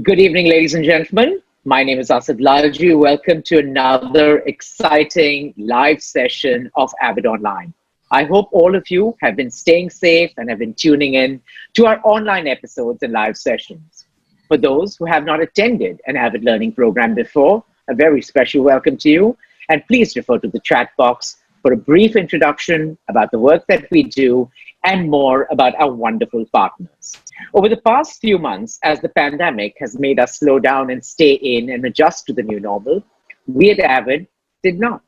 Good evening, ladies and gentlemen. My name is Avid Learning. Welcome to another exciting live session of Avid Online. I hope all of you have been staying safe and have been tuning in to our online episodes and live sessions. For those who have not attended an Avid Learning program before, a very special welcome to you. And please refer to the chat box for a brief introduction about the work that we do and more about our wonderful partners. Over the past few months, as the pandemic has made us slow down and stay in and adjust to the new normal, we at Avid did not.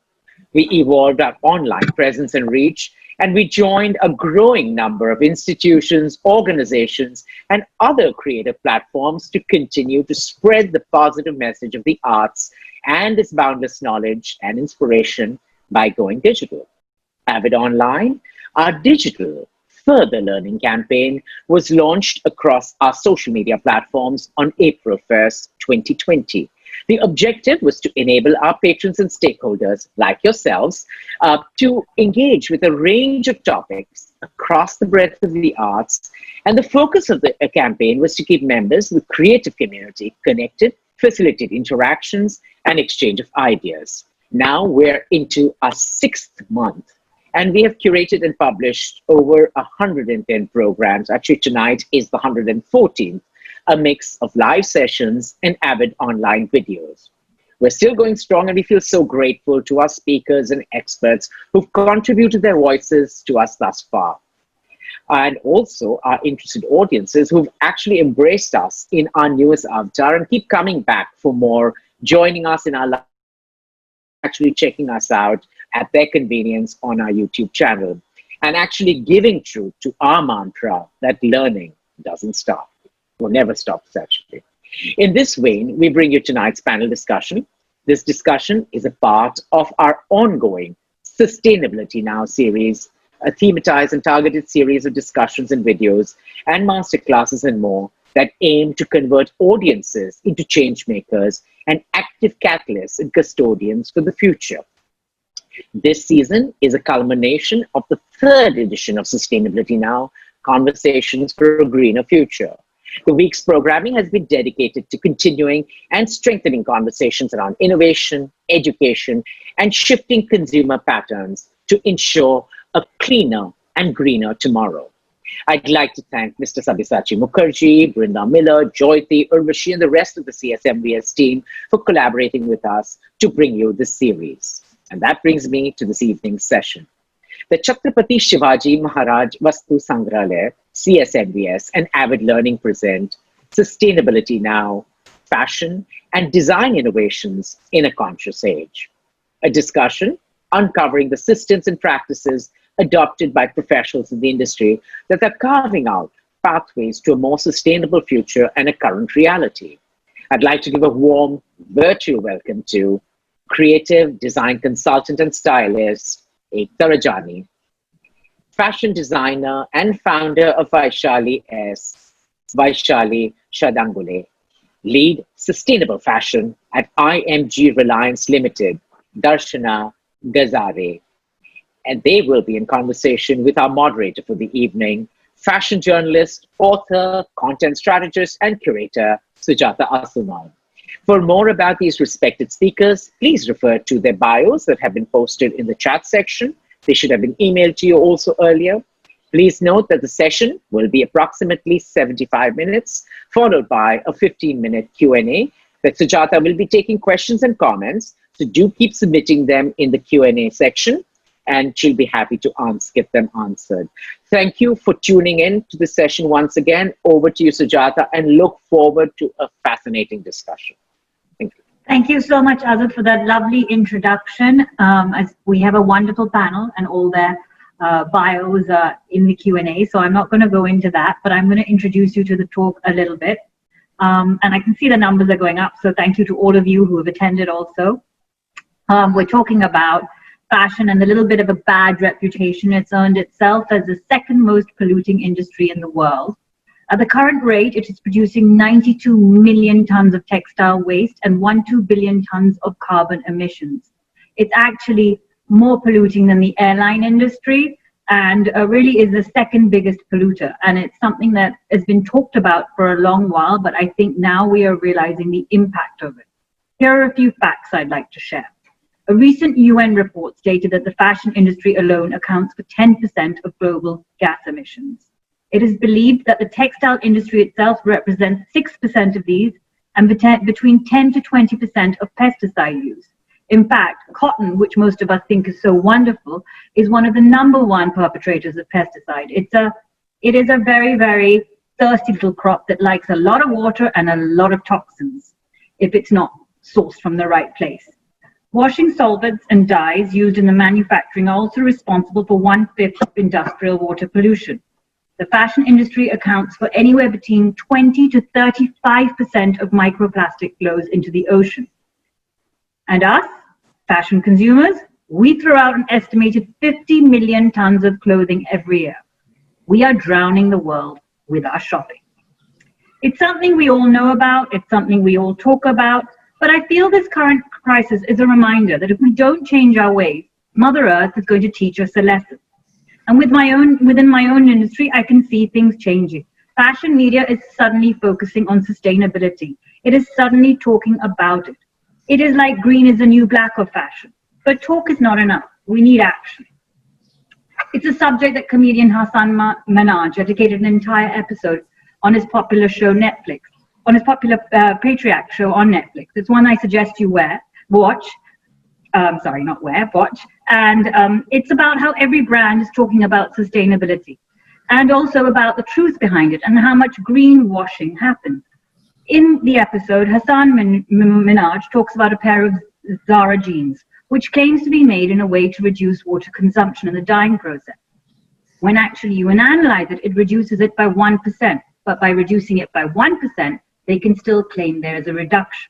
We evolved our online presence and reach, and we joined a growing number of institutions, organizations, and other creative platforms to continue to spread the positive message of the arts and its boundless knowledge and inspiration by going digital. Avid Online, our digital further learning campaign, was launched across our social media platforms on April 1st, 2020. The objective was to enable our patrons and stakeholders, like yourselves, to engage with a range of topics across the breadth of the arts. And the focus of the campaign was to keep members of the creative community connected, facilitate interactions, and exchange of ideas. Now we're into our 6th month, and we have curated and published over 110 programs. Actually, tonight is the 114th, a mix of live sessions and Avid online videos. We're still going strong, and we feel so grateful to our speakers and experts who've contributed their voices to us thus far. And also our interested audiences who've actually embraced us in our newest avatar and keep coming back for more, joining us in our live, actually checking us out at their convenience on our YouTube channel, and actually giving truth to our mantra that learning doesn't stop, or never stops actually. In this vein, we bring you tonight's panel discussion. This discussion is a part of our ongoing Sustainability Now series, a thematized and targeted series of discussions and videos and masterclasses and more that aim to convert audiences into change makers and active catalysts and custodians for the future. This season is a culmination of the 3rd edition of Sustainability Now, Conversations for a Greener Future. The week's programming has been dedicated to continuing and strengthening conversations around innovation, education, and shifting consumer patterns to ensure a cleaner and greener tomorrow. I'd like to thank Mr. Sabyasachi Mukherjee, Brinda Miller, Joyati, Urvashi, and the rest of the CSMVS team for collaborating with us to bring you this series. And that brings me to this evening's session. The Chhatrapati Shivaji Maharaj VastuSangrahalaya, CSMVS, and Avid Learning present Sustainability Now, Fashion and Design Innovations in a Conscious Age. A discussion uncovering the systems and practices adopted by professionals in the industry that are carving out pathways to a more sustainable future and a current reality. I'd like to give a warm virtual welcome to creative design consultant and stylist, Ekta Rajani, fashion designer and founder of Vaishali Vaishali Shadangule, lead sustainable fashion at IMG Reliance Limited, Darshana, Gajare. And they will be in conversation with our moderator for the evening, fashion journalist, author, content strategist, and curator, Sujata Assomull. For more about these respected speakers, please refer to their bios that have been posted in the chat section. They should have been emailed to you also earlier. Please note that the session will be approximately 75 minutes, followed by a 15-minute Q&A that Sujata will be taking questions and comments. So do keep submitting them in the Q&A section, and she'll be happy to get them answered. Thank you for tuning in to the session once again. Over to you, Sujata, and look forward to a fascinating discussion. Thank you. Thank you so much, Azad, for that lovely introduction. As we have a wonderful panel and all their bios are in the Q&A, so I'm not going to go into that, but I'm going to introduce you to the talk a little bit. And I can see the numbers are going up, so thank you to all of you who have attended also. We're talking about fashion and a little bit of a bad reputation it's earned itself as the 2nd most polluting industry in the world. At the current rate, it is producing 92 million tons of textile waste and 1.2 billion tons of carbon emissions. It's actually more polluting than the airline industry, and really is the second biggest polluter. And it's something that has been talked about for a long while, but I think now we are realizing the impact of it. Here are a few facts I'd like to share. A recent UN report stated that the fashion industry alone accounts for 10% of global gas emissions. It is believed that the textile industry itself represents 6% of these, and between 10 to 20% of pesticide use. In fact, cotton, which most of us think is so wonderful, is one of the #1 perpetrators of pesticide. It is a very, very thirsty little crop that likes a lot of water and a lot of toxins if it's not sourced from the right place. Washing solvents and dyes used in the manufacturing are also responsible for 1/5 of industrial water pollution. The fashion industry accounts for anywhere between 20 to 35% of microplastic flows into the ocean. And us, fashion consumers, we throw out an estimated 50 million tons of clothing every year. We are drowning the world with our shopping. It's something we all know about, it's something we all talk about, but I feel this current crisis is a reminder that if we don't change our ways, Mother Earth is going to teach us a lesson. And within my own industry, I can see things changing. Fashion media is suddenly focusing on sustainability. It is suddenly talking about it. It is like green is the new black of fashion. But talk is not enough. We need action. It's a subject that comedian Hassan Minhaj dedicated an entire episode on his popular show Netflix, on his popular patriarch show on Netflix. It's one I suggest you watch. Watch. And it's about how every brand is talking about sustainability and also about the truth behind it and how much greenwashing happens. In the episode, Hassan Minhaj talks about a pair of Zara jeans, which claims to be made in a way to reduce water consumption in the dyeing process. When actually you analyze it, it reduces it by 1%. But by reducing it by 1%, they can still claim there is a reduction.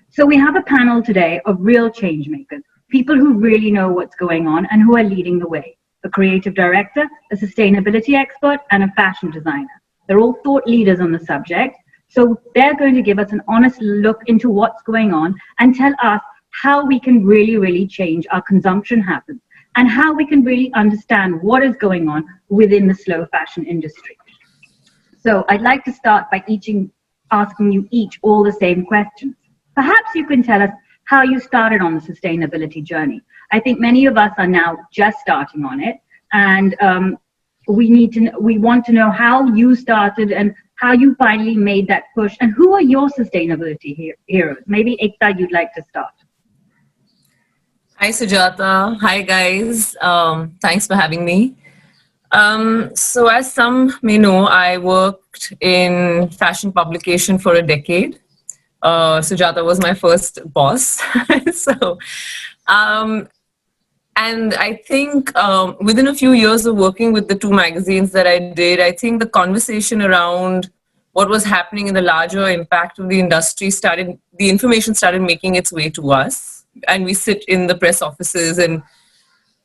So we have a panel today of real change makers, people who really know what's going on and who are leading the way. A creative director, a sustainability expert, and a fashion designer. They're all thought leaders on the subject. So they're going to give us an honest look into what's going on and tell us how we can really, really change our consumption habits and how we can really understand what is going on within the slow fashion industry. So I'd like to start by asking you each all the same questions. Perhaps you can tell us how you started on the sustainability journey. I think many of us are now just starting on it, and we want to know how you started and how you finally made that push, and who are your sustainability heroes? Maybe Ekta, you'd like to start. Hi, Sujata. Hi, guys. Thanks for having me. So as some may know, I worked in fashion publication for a decade. Sujata was my first boss. And I think within a few years of working with the two magazines that I did, I think the conversation around what was happening in the larger impact of the industry the information started making its way to us. And we sit in the press offices and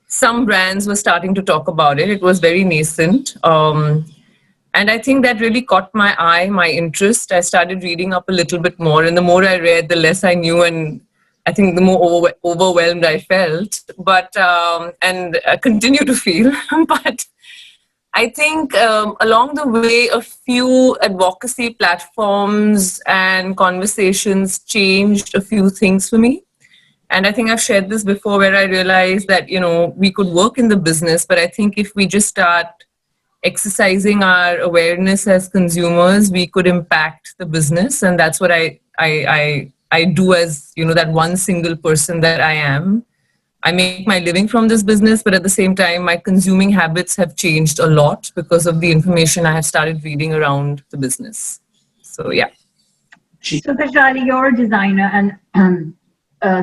some brands were starting to talk about it. It was very nascent. And I think that really caught my eye, my interest. I started reading up a little bit more. And the more I read, the less I knew. And I think the more overwhelmed I felt. And I continue to feel. But I think along the way, a few advocacy platforms and conversations changed a few things for me. And I think I've shared this before where I realized that, we could work in the business, but I think if we just start exercising our awareness as consumers, we could impact the business. And that's what I do as, that one single person that I am. I make my living from this business, but at the same time, my consuming habits have changed a lot because of the information I have started reading around the business. So, yeah. So, Vaishali, you're a designer and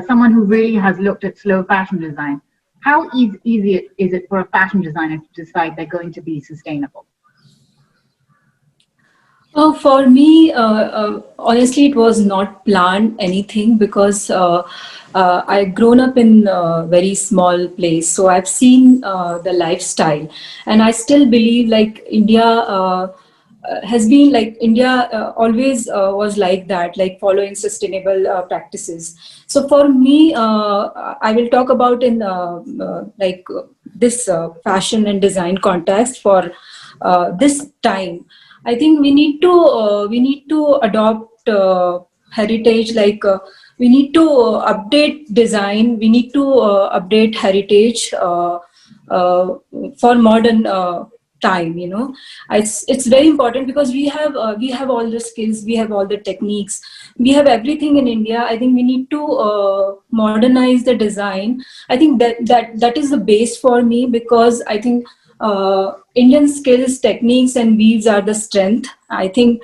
someone who really has looked at slow fashion design. How easy is it for a fashion designer to decide they're going to be sustainable? For me, honestly, it was not planned anything because I grown up in a very small place. So I've seen the lifestyle, and I still believe like India has been like India always was like that, like following sustainable practices. So for me, I will talk about in this fashion and design context for this time. I think we need to adopt heritage, we need to update design, we need to update heritage uh, for modern time. It's very important because we have all the skills, we have all the techniques, we have everything in India. I think we need to modernize the design. I think that is the base for me, because I think Indian skills, techniques, and weaves are the strength. I think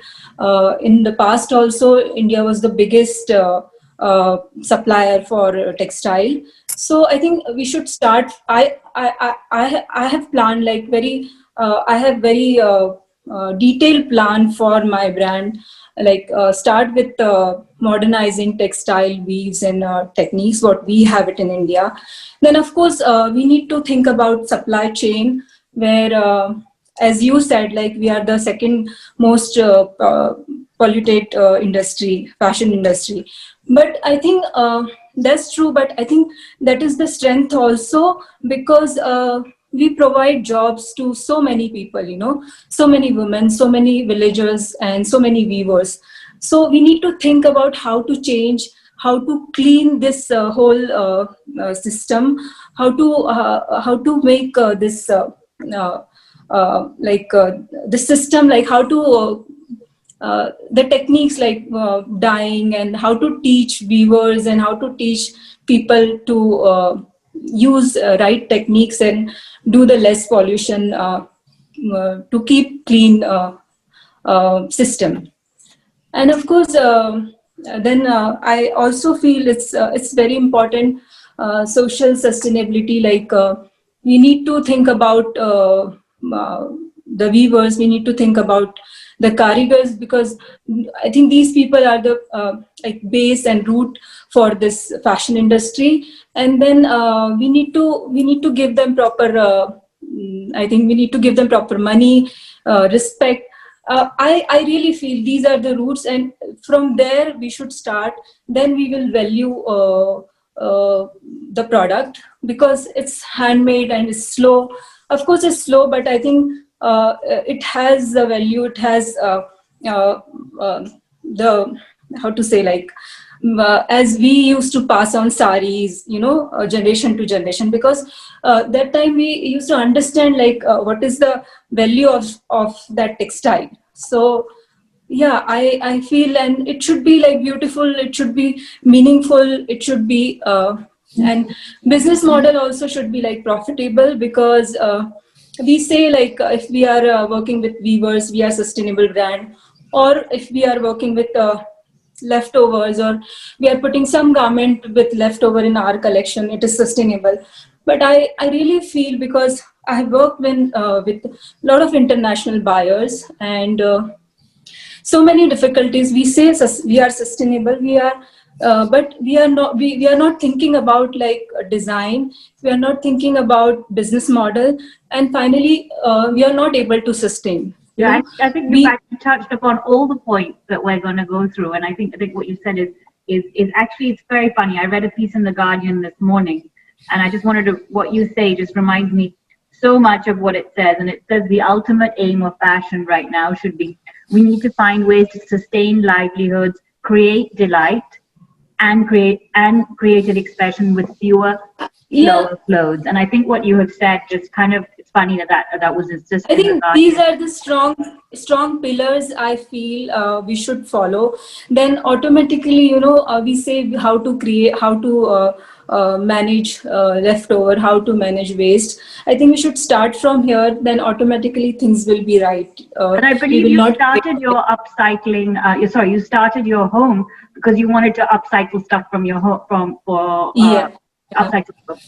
in the past also, India was the biggest supplier for textile. So I think we should start. I have planned like I have very detailed plan for my brand. Start with modernizing textile weaves and techniques, what we have it in India. Then of course we need to think about supply chain, where as you said, like we are the second most polluted industry, fashion industry. But I think that's true, but I think that is the strength also, because we provide jobs to so many people, so many women, so many villagers, and so many weavers. So we need to think about how to change, how to clean this whole system, how to make this the system, like how to the techniques like dyeing, and how to teach weavers, and how to teach people to use right techniques and do the less pollution to keep clean system. And of course, then I also feel it's very important social sustainability. We need to think about the weavers. We need to think about the karigars, because I think these people are the base and root for this fashion industry. And then we need to give them proper. I think we need to give them proper money, respect. I really feel these are the roots, and from there we should start. Then we will value the product, because it's handmade and it's slow. Of course, it's slow, but I think it has a value. It has the, how to say, as we used to pass on saris, generation to generation, because that time we used to understand what is the value of that textile. So yeah, I feel, and it should be like beautiful, it should be meaningful, it should be and business model also should be like profitable, because we say if we are working with weavers, we are sustainable brand. Or if we are working with leftovers, or we are putting some garment with leftover in our collection, it is sustainable. But I really feel, because I have worked with a lot of international buyers, and so many difficulties. We say we are sustainable, but we are not. We are not thinking about design. We are not thinking about business model, and finally, we are not able to sustain. Yeah, I think you actually touched upon all the points that we're going to go through, and I think what you said is actually, it's very funny. I read a piece in the Guardian this morning, and I just wanted to, what you say just reminds me so much of what it says, and it says the ultimate aim of fashion right now should be, we need to find ways to sustain livelihoods, create delight, and creative expression with fewer slower clothes. And I think what you have said just kind of, it's funny that was just. I think these are the strong pillars I feel we should follow. Then automatically, we say how to create, how to manage leftover, how to manage waste. I think we should start from here. Then automatically things will be right. And I believe you started your upcycling. You started your home because you wanted to upcycle stuff from your home upcycle stuff.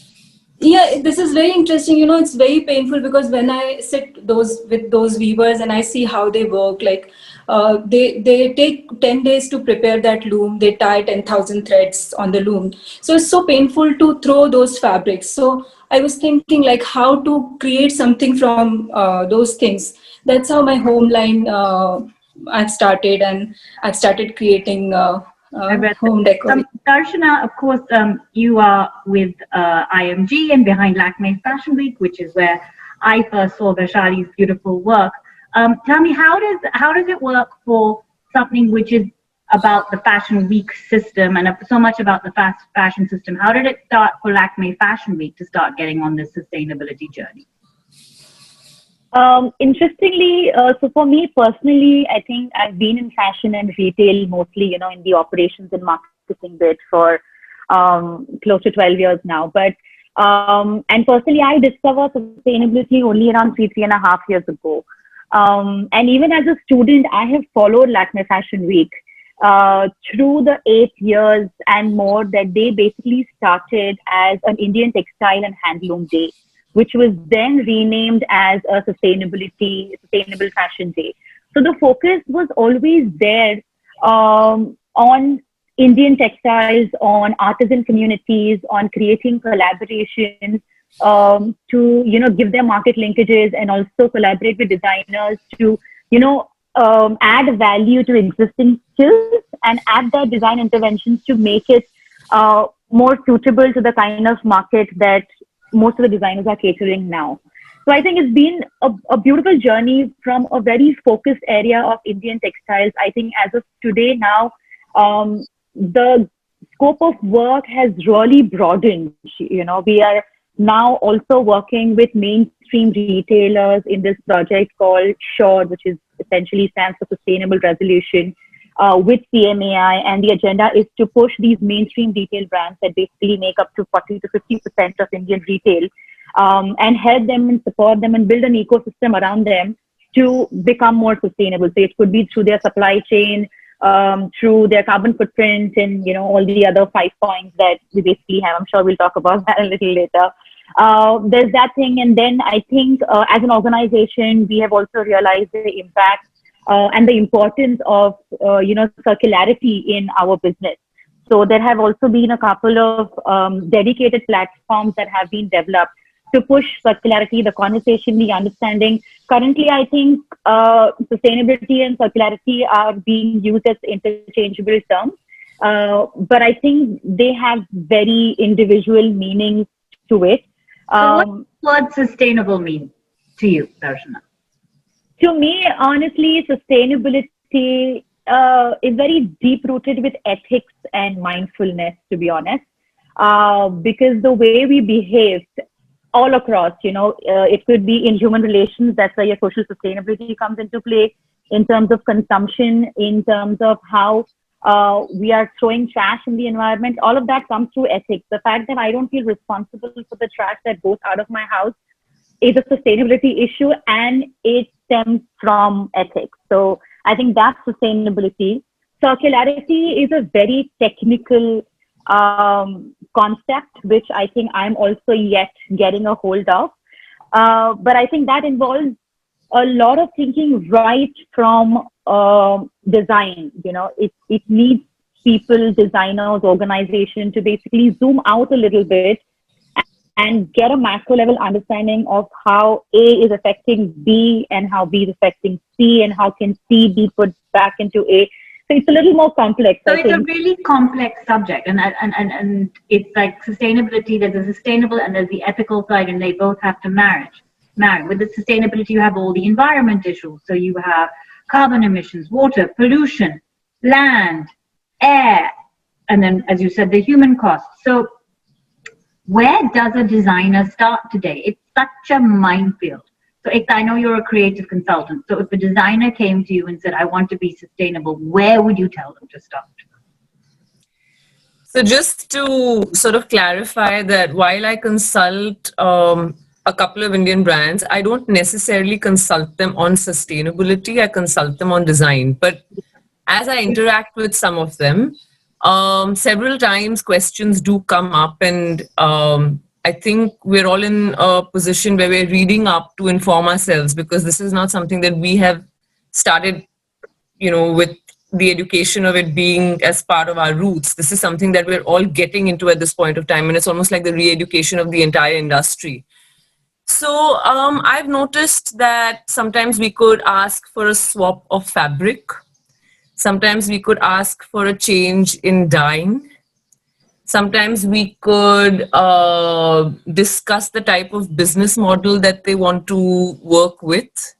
Yeah, this is very interesting. It's very painful, because when I sit with those weavers and I see how they work, they take 10 days to prepare that loom. They tie 10,000 threads on the loom. So it's so painful to throw those fabrics. So I was thinking like how to create something from those things. That's how my home line I've started, and I've started creating I read home decor. Darshana, of course, you are with IMG and behind Lakme Fashion Week, which is where I first saw Vaishali's beautiful work. Tell me, how does it work for something which is about the Fashion Week system and so much about the fast fashion system? How did it start for Lakme Fashion Week to start getting on this sustainability journey? Interestingly, so for me personally, I think I've been in fashion and retail mostly, in the operations and marketing bit for close to 12 years now. But and personally, I discovered sustainability only around 3.5 years ago. And even as a student, I have followed Lakme Fashion Week through the 8 years and more that they basically started as an Indian Textile and Handloom Day, which was then renamed as a Sustainable Fashion Day. So the focus was always there on Indian textiles, on artisan communities, on creating collaborations to, give them market linkages and also collaborate with designers to, add value to existing skills and add their design interventions to make it more suitable to the kind of market that most of the designers are catering now. So I think it's been a beautiful journey from a very focused area of Indian textiles. I think as of today now, the scope of work has really broadened. We are now also working with mainstream retailers in this project called SURE, which is essentially stands for Sustainable Resolution, with CMAI, and the agenda is to push these mainstream retail brands that basically make up to 40 to 50% of Indian retail, and help them and support them and build an ecosystem around them to become more sustainable. So it could be through their supply chain, through their carbon footprint, and all the other 5 points that we basically have. I'm sure we'll talk about that a little later. There's that thing, and then I think as an organization, we have also realized the impact and the importance of circularity in our business. So there have also been a couple of dedicated platforms that have been developed to push circularity, the conversation, the understanding. Currently, I think sustainability and circularity are being used as interchangeable terms, but I think they have very individual meanings to it. So what does sustainable mean to you, Darshana? To me, honestly, sustainability is very deep-rooted with ethics and mindfulness, to be honest, because the way we behave all across, it could be in human relations. That's where your social sustainability comes into play, in terms of consumption, in terms of how we are throwing trash in the environment. All of that comes through ethics. The fact that I don't feel responsible for the trash that goes out of my house is a sustainability issue, and it stems from ethics. So I think that's sustainability. Circularity is a very technical concept, which I think I'm also yet getting a hold of. But I think that involves a lot of thinking right from design. It needs people, designers, organization to basically zoom out a little bit and get a macro level understanding of how A is affecting B and how B is affecting C and how can C be put back into A. So it's a little more complex. So it's a really complex subject, and it's like sustainability. There's a sustainable and there's the ethical side, and they both have to marry. With the sustainability, you have all the environment issues. So you have carbon emissions, water, pollution, land, air, and then, as you said, the human cost. So where does a designer start today? It's such a minefield. So Ekta, I know you're a creative consultant. So if a designer came to you and said, I want to be sustainable, where would you tell them to start? So just to sort of clarify that while I consult a couple of Indian brands, I don't necessarily consult them on sustainability. I consult them on design. But as I interact with some of them, several times questions do come up, and I think we're all in a position where we're reading up to inform ourselves, because this is not something that we have started, with the education of it being as part of our roots. This is something that we're all getting into at this point of time, and it's almost like the re-education of the entire industry. So I've noticed that sometimes we could ask for a swap of fabric. Sometimes we could ask for a change in dyeing. Sometimes we could discuss the type of business model that they want to work with.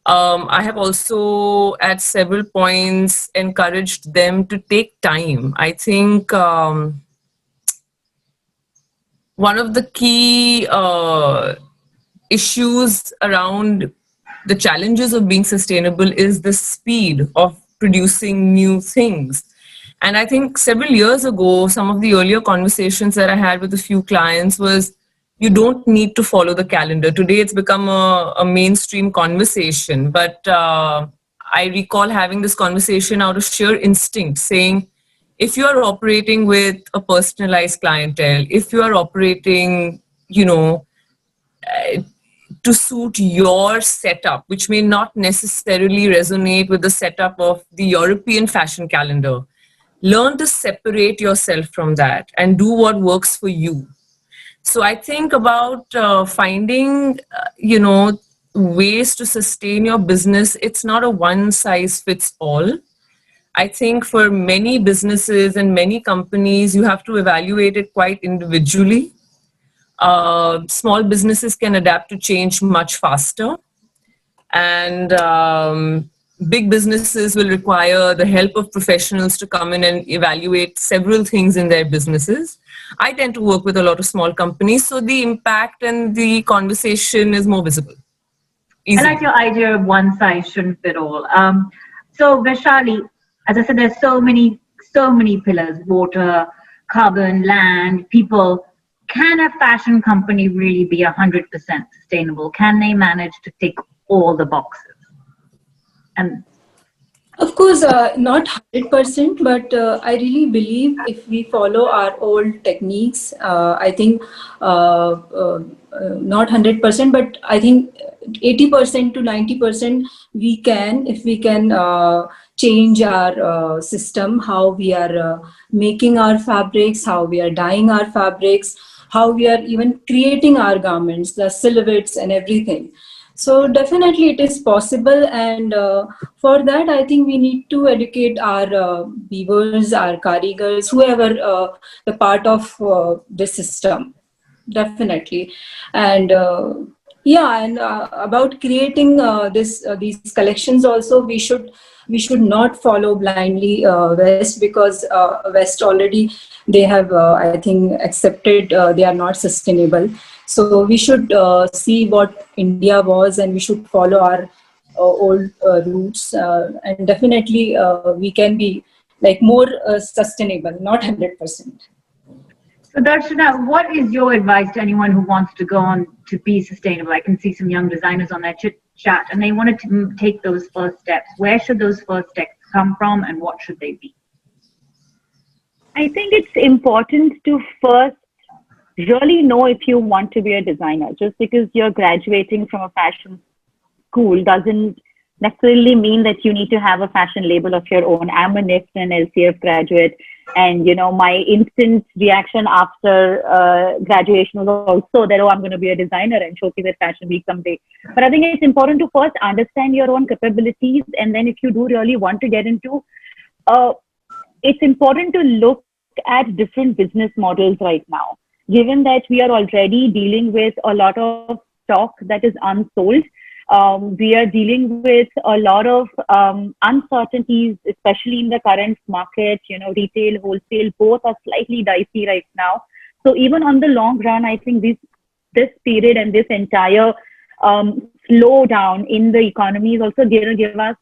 I have also at several points encouraged them to take time. I think one of the key issues around the challenges of being sustainable is the speed of producing new things. And I think several years ago, some of the earlier conversations that I had with a few clients was, you don't need to follow the calendar. Today it's become a mainstream conversation, but I recall having this conversation out of sheer instinct, saying, if you are operating with a personalized clientele, if you are operating, to suit your setup, which may not necessarily resonate with the setup of the European fashion calendar, learn to separate yourself from that and do what works for you. So I think about finding, ways to sustain your business. It's not a one size fits all. I think for many businesses and many companies, you have to evaluate it quite individually. Small businesses can adapt to change much faster, and big businesses will require the help of professionals to come in and evaluate several things in their businesses. I tend to work with a lot of small companies, so the impact and the conversation is more visible. I like your idea of one size shouldn't fit all. So Vaishali, as I said, there's so many pillars: water, carbon, land, people. Can a fashion company really be 100% sustainable? Can they manage to tick all the boxes? And of course, not 100%, but I really believe if we follow our old techniques, I think not 100%, but I think 80% to 90% we can, if we can change our system, how we are making our fabrics, how we are dyeing our fabrics, how we are even creating our garments, the silhouettes and everything. So definitely it is possible, and for that I think we need to educate our weavers, our karigars, whoever the part of this system, definitely. And and about creating these collections also, we should not follow blindly West, because West already they have I think accepted they are not sustainable. So we should see what India was, and we should follow our old roots, and definitely we can be like more sustainable, not 100%. so Darshana, what is your advice to anyone who wants to go on to be sustainable? I can see some young designers on their chat, and they wanted to take those first steps. Where should those first steps come from, and what should they be? I think it's important to first really know if you want to be a designer. Just because you're graduating from a fashion school doesn't necessarily mean that you need to have a fashion label of your own. I'm a NIFT and LCF graduate, and my instant reaction after graduation was also that, oh, I'm going to be a designer and showcase at Fashion Week someday. But I think it's important to first understand your own capabilities, and then if you do really want to get into, it's important to look at different business models right now. Given that we are already dealing with a lot of stock that is unsold, we are dealing with a lot of uncertainties, especially in the current market. Retail, wholesale, both are slightly dicey right now. So even on the long run, I think this period and this entire slowdown in the economy is also going to give us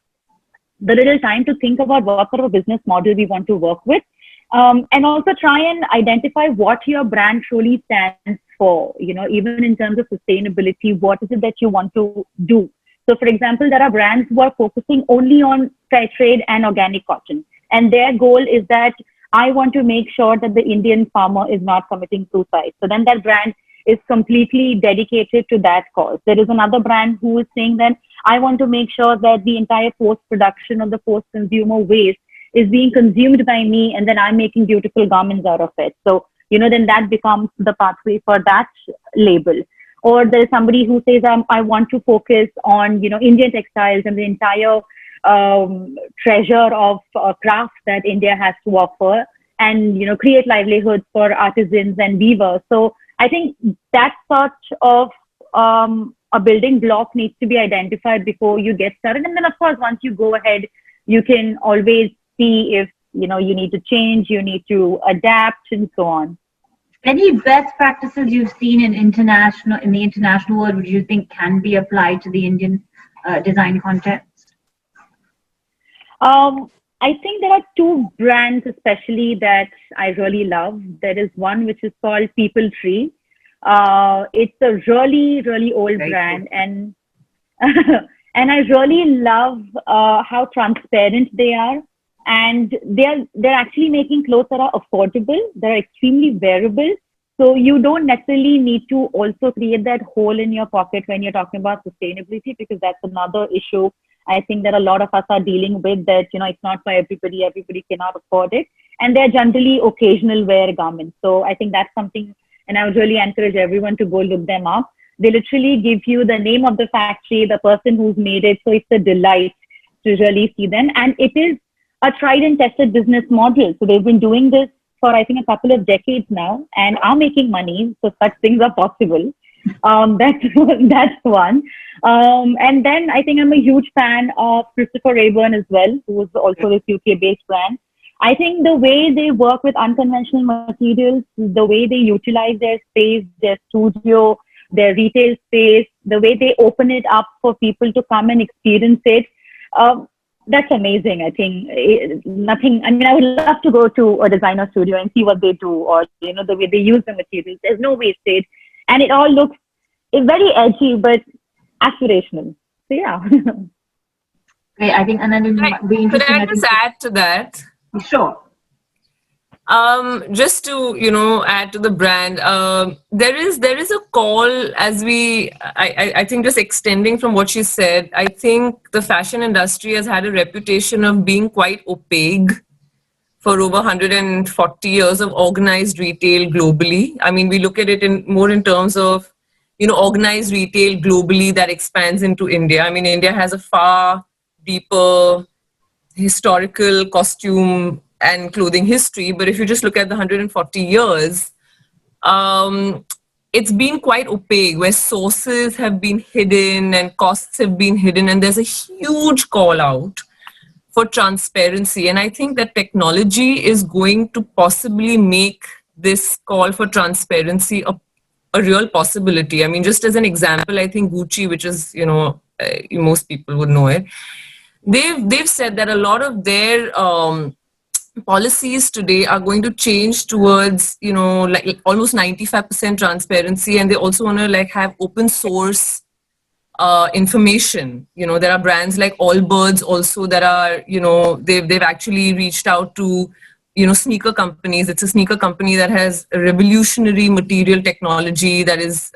the little time to think about what sort of business model we want to work with. And also try and identify what your brand truly stands for, even in terms of sustainability. What is it that you want to do? So, for example, there are brands who are focusing only on fair trade and organic cotton. And their goal is that I want to make sure that the Indian farmer is not committing suicide. So then that brand is completely dedicated to that cause. There is another brand who is saying that I want to make sure that the entire post-production or the post-consumer waste is being consumed by me, and then I'm making beautiful garments out of it. So, then that becomes the pathway for that label. Or there's somebody who says, I want to focus on, Indian textiles and the entire treasure of craft that India has to offer, and, create livelihoods for artisans and weavers. So I think that sort of a building block needs to be identified before you get started. And then, of course, once you go ahead, you can always see if, you need to change, you need to adapt, and so on. Any best practices you've seen in the international world, which you think can be applied to the Indian design context? I think there are two brands especially that I really love. There is one which is called People Tree. It's a really, really old brand, and and I really love how transparent they are. And they're actually making clothes that are affordable. They're extremely wearable. So you don't necessarily need to also create that hole in your pocket when you're talking about sustainability, because that's another issue I think that a lot of us are dealing with, that, it's not for everybody. Everybody cannot afford it. And they're generally occasional wear garments. So I think that's something, and I would really encourage everyone to go look them up. They literally give you the name of the factory, the person who's made it. So it's a delight to really see them. And it is a tried and tested business model. So they've been doing this for, I think, a couple of decades now, and are making money. So such things are possible. That's one. And then I think I'm a huge fan of Christopher Rayburn as well, who is also this UK-based brand. I think the way they work with unconventional materials, the way they utilize their space, their studio, their retail space, the way they open it up for people to come and experience it, that's amazing. I think I would love to go to a designer studio and see what they do, or, the way they use the materials. There's no wastage, and it all looks very edgy, but aspirational. So yeah. Great. I think, and then could I just add to that? Sure. Just to add to the brand, there is a call, as I think, just extending from what she said. I think the fashion industry has had a reputation of being quite opaque for over 140 years of organized retail globally. I mean, we look at it more in terms of organized retail globally that expands into India. I mean, India has a far deeper historical costume and clothing history, but if you just look at the 140 years, it's been quite opaque, where sources have been hidden and costs have been hidden, and there's a huge call out for transparency. And I think that technology is going to possibly make this call for transparency a real possibility. I mean, just as an example, I think Gucci, which is, most people would know it, they've said that a lot of their policies today are going to change towards, like almost 95% transparency, and they also want to have open source information. There are brands like Allbirds also that are, they've actually reached out to, sneaker companies. It's a sneaker company that has a revolutionary material technology that is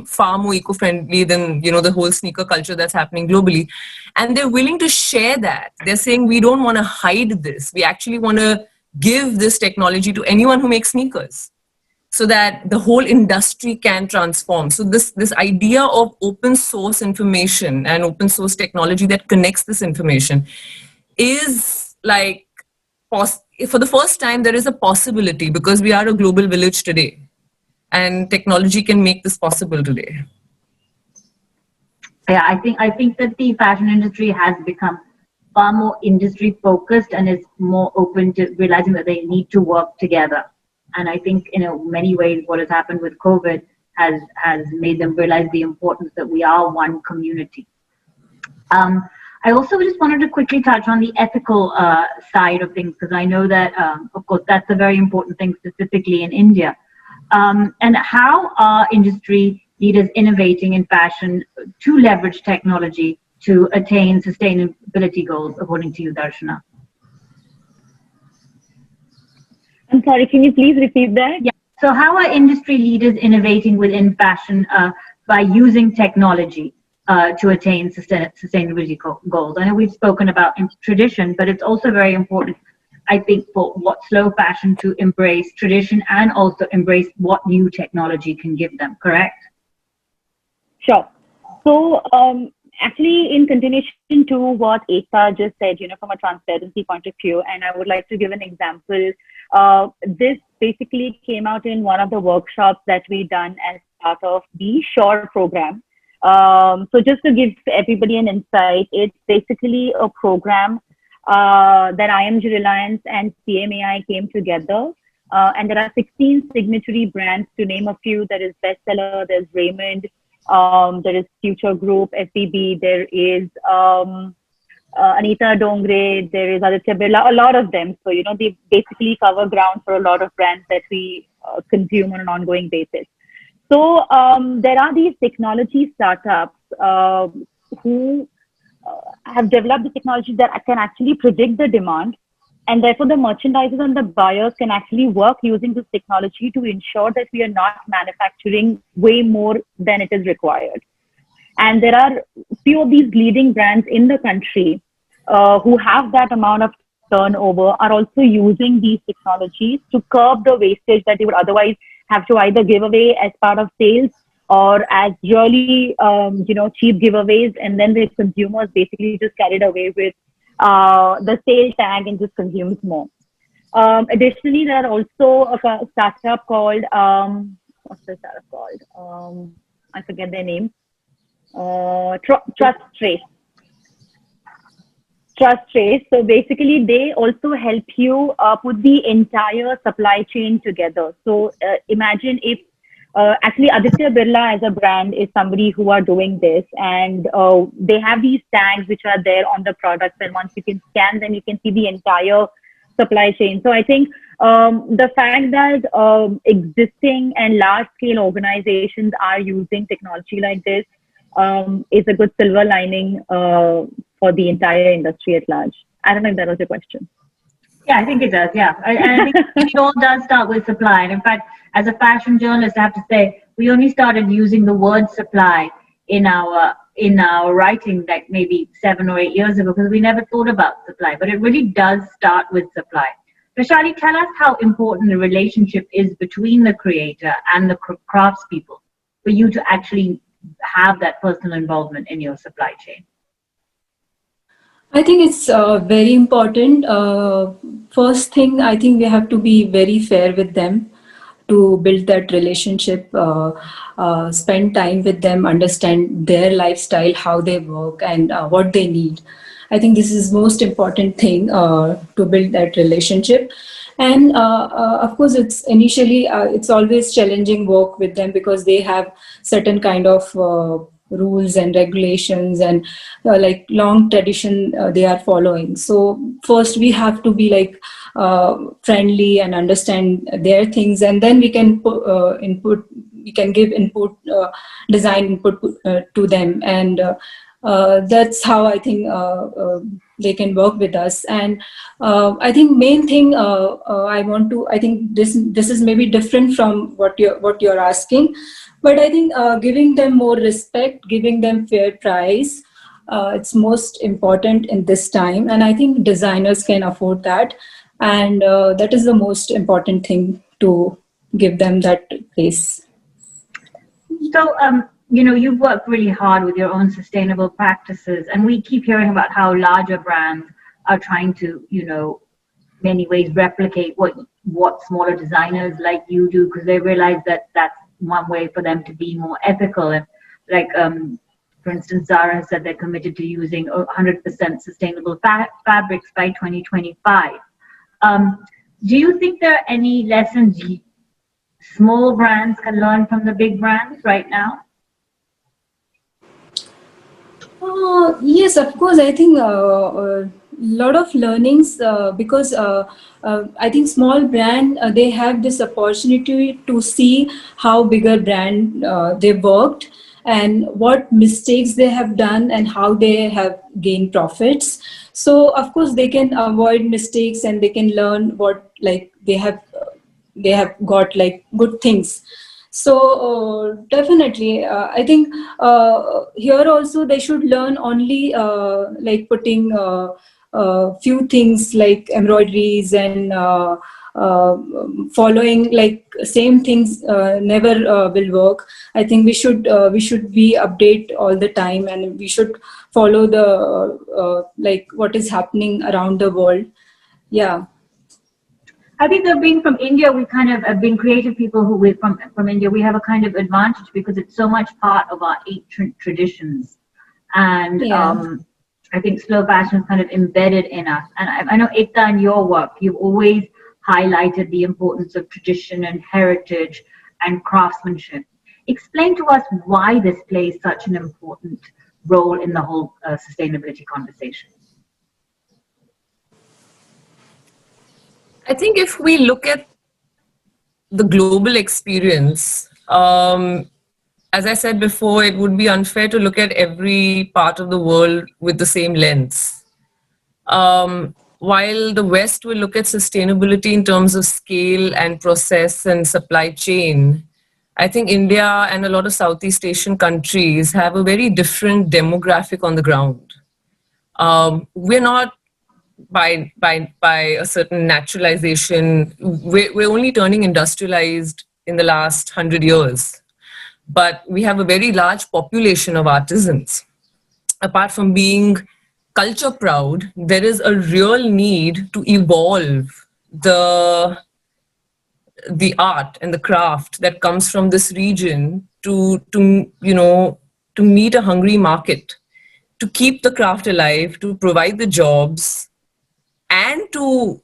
far more eco-friendly than, the whole sneaker culture that's happening globally. And they're willing to share that. They're saying, we don't want to hide this. We actually want to give this technology to anyone who makes sneakers, so that the whole industry can transform. So this idea of open source information and open source technology that connects this information is for the first time, there is a possibility, because we are a global village today, and technology can make this possible today. Yeah, I think that the fashion industry has become far more industry focused and is more open to realizing that they need to work together. And I think in many ways what has happened with COVID has made them realize the importance that we are one community. I also just wanted to quickly touch on the ethical side of things, because I know that, of course, that's a very important thing specifically in India. And how are industry leaders innovating in fashion to leverage technology to attain sustainability goals, according to you, Darshana? I'm sorry, can you please repeat that? Yeah. So how are industry leaders innovating within fashion by using technology to attain sustainability goals. I know we've spoken about tradition, but it's also very important, I think, for what slow fashion to embrace tradition and also embrace what new technology can give them, correct? Sure. So, actually, in continuation to what Ekta just said, from a transparency point of view, and I would like to give an example. This basically came out in one of the workshops that we done as part of the SHORE program. So just to give everybody an insight, it's basically a program that IMG Reliance and CMAI came together. And there are 16 signatory brands, to name a few. There is Bestseller, there's Raymond, there is Future Group, FBB, there is Anita Dongre, there is Aditya Birla, a lot of them. So, they basically cover ground for a lot of brands that we consume on an ongoing basis. So there are these technology startups who have developed the technology that can actually predict the demand. And therefore, the merchandisers and the buyers can actually work using this technology to ensure that we are not manufacturing way more than it is required. And there are few of these leading brands in the country who have that amount of turnover are also using these technologies to curb the wastage that they would otherwise have to either give away as part of sales or as really, cheap giveaways. And then the consumers basically just carried away with the sale tag and just consumes more. Additionally, there are also a startup called, what's the startup called? I forget their name. Trust Trace. So basically, they also help you put the entire supply chain together. So imagine if actually Aditya Birla as a brand is somebody who are doing this, and they have these tags which are there on the products, and once you can scan them, you can see the entire supply chain. So I think the fact that existing and large-scale organizations are using technology like this is a good silver lining for the entire industry at large. I don't know if that was your question. Yeah, I think it does. Yeah, and I think it all does start with supply. And in fact, as a fashion journalist, I have to say we only started using the word supply in our writing like maybe 7 or 8 years ago, because we never thought about supply. But it really does start with supply. Vaishali, tell us how important the relationship is between the creator and the craftspeople for you to actually have that personal involvement in your supply chain. I think it's very important. First thing, I think we have to be very fair with them to build that relationship, spend time with them, understand their lifestyle, how they work, and what they need. I think this is most important thing to build that relationship. And of course, it's initially, it's always challenging work with them because they have certain kind of rules and regulations and like long tradition they are following. So first we have to be like friendly and understand their things, and then we can we can give input, design input to them, and that's how I think they can work with us. And I think main thing I think this is maybe different from what you're asking, but I think giving them more respect, giving them fair price, it's most important in this time. And I think designers can afford that. And that is the most important thing, to give them that place. So, you've worked really hard with your own sustainable practices, and we keep hearing about how larger brands are trying to, many ways replicate what smaller designers like you do, because they realize that that's one way for them to be more ethical. And like, for instance, Zara has said they're committed to using 100% sustainable fabrics by 2025. Do you think there are any lessons small brands can learn from the big brands right now? Yes, of course. I think a lot of learnings because I think small brand, they have this opportunity to see how bigger brand they worked and what mistakes they have done and how they have gained profits. So of course they can avoid mistakes and they can learn what like they have got like good things. So definitely, I think here also they should learn only like putting few things like embroideries and following like same things never will work. I think we should be update all the time, and we should follow the like what is happening around the world. Yeah. I think that being from India, we kind of have been creative people who we from India. We have a kind of advantage because it's so much part of our ancient traditions, and Yeah. I think slow fashion is kind of embedded in us. And I know Ekta, in your work, you've always highlighted the importance of tradition and heritage and craftsmanship. Explain to us why this plays such an important role in the whole sustainability conversation. I think if we look at the global experience, as I said before, it would be unfair to look at every part of the world with the same lens. While the West will look at sustainability in terms of scale and process and supply chain, I think India and a lot of Southeast Asian countries have a very different demographic on the ground. We're not by a certain naturalization. We're only turning industrialized in the last 100 years, but we have a very large population of artisans. Apart from being culture proud, there is a real need to evolve the art and the craft that comes from this region to meet a hungry market, to keep the craft alive, to provide the jobs, and to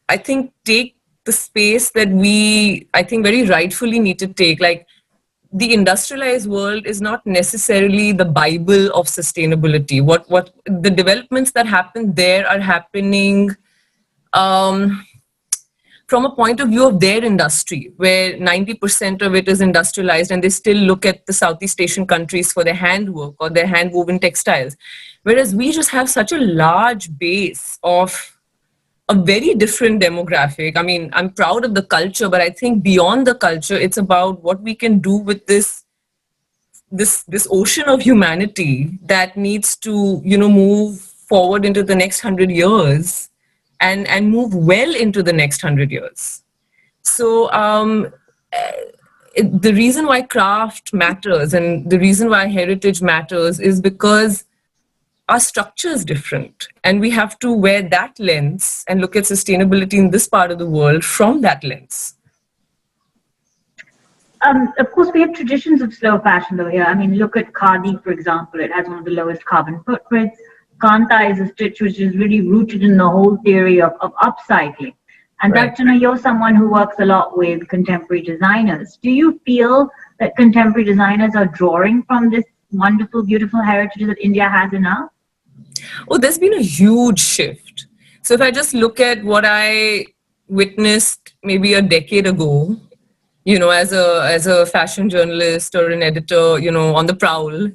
I think take the space that we, I think, very rightfully need to take. Like, the industrialized world is not necessarily the Bible of sustainability. What the developments that happen there are happening from a point of view of their industry, where 90% of it is industrialized, and they still look at the Southeast Asian countries for their handwork or their hand woven textiles. Whereas we just have such a large base of a very different demographic. I mean, I'm proud of the culture, but I think beyond the culture, it's about what we can do with this ocean of humanity that needs to, move forward into the next 100 years, and move well into the next 100 years. So the reason why craft matters and the reason why heritage matters is because our structure is different, and we have to wear that lens and look at sustainability in this part of the world from that lens. Of course, we have traditions of slow fashion though here. I mean, look at Khadi, for example. It has one of the lowest carbon footprints. Kanta is a stitch which is really rooted in the whole theory of upcycling. And Right. Darshana, you're someone who works a lot with contemporary designers. Do you feel that contemporary designers are drawing from this wonderful, beautiful heritage that India has enough? Oh, there's been a huge shift. So if I just look at what I witnessed maybe a decade ago, as a fashion journalist or an editor, on the prowl,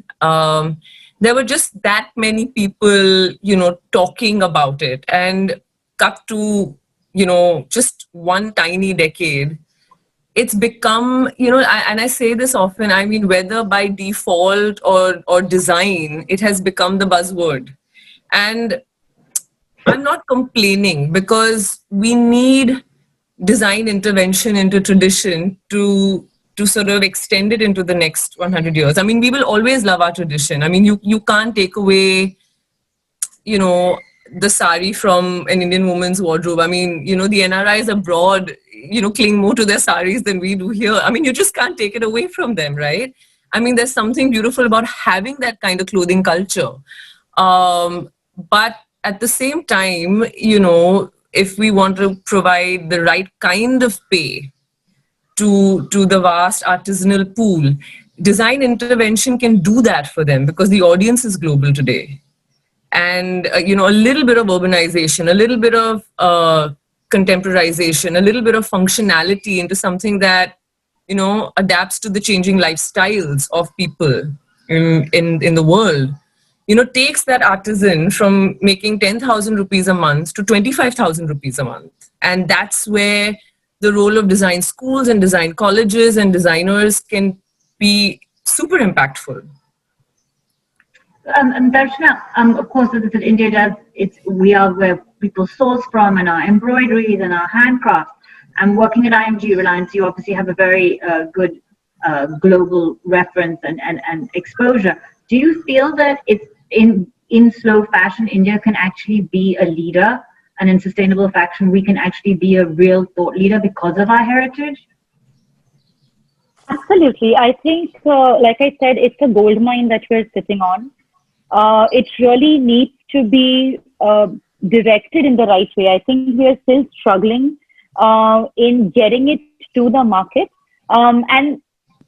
there were just that many people, talking about it. And cut to, just one tiny decade, it's become, and I say this often, I mean, whether by default or design, it has become the buzzword. And I'm not complaining, because we need design intervention into tradition to sort of extend it into the next 100 years. I mean, we will always love our tradition. I mean, you can't take away, the sari from an Indian woman's wardrobe. I mean, the NRIs abroad, cling more to their saris than we do here. I mean, you just can't take it away from them, right? I mean, there's something beautiful about having that kind of clothing culture. But at the same time, if we want to provide the right kind of pay to the vast artisanal pool, design intervention can do that for them, because the audience is global today. And a little bit of urbanization, a little bit of contemporization, a little bit of functionality into something that adapts to the changing lifestyles of people in the world, takes that artisan from making 10,000 rupees a month to 25,000 rupees a month. And that's where the role of design schools and design colleges and designers can be super impactful. And Darshana, of course, as I said, India does, we are where people source from and our embroideries and our handcrafts. And working at IMG Reliance, you obviously have a very good global reference and exposure. Do you feel that it's in slow fashion, India can actually be a leader, and in sustainable fashion, we can actually be a real thought leader because of our heritage? Absolutely. I think, like I said, it's a gold mine that we're sitting on. It really needs to be directed in the right way. I think we are still struggling in getting it to the market. And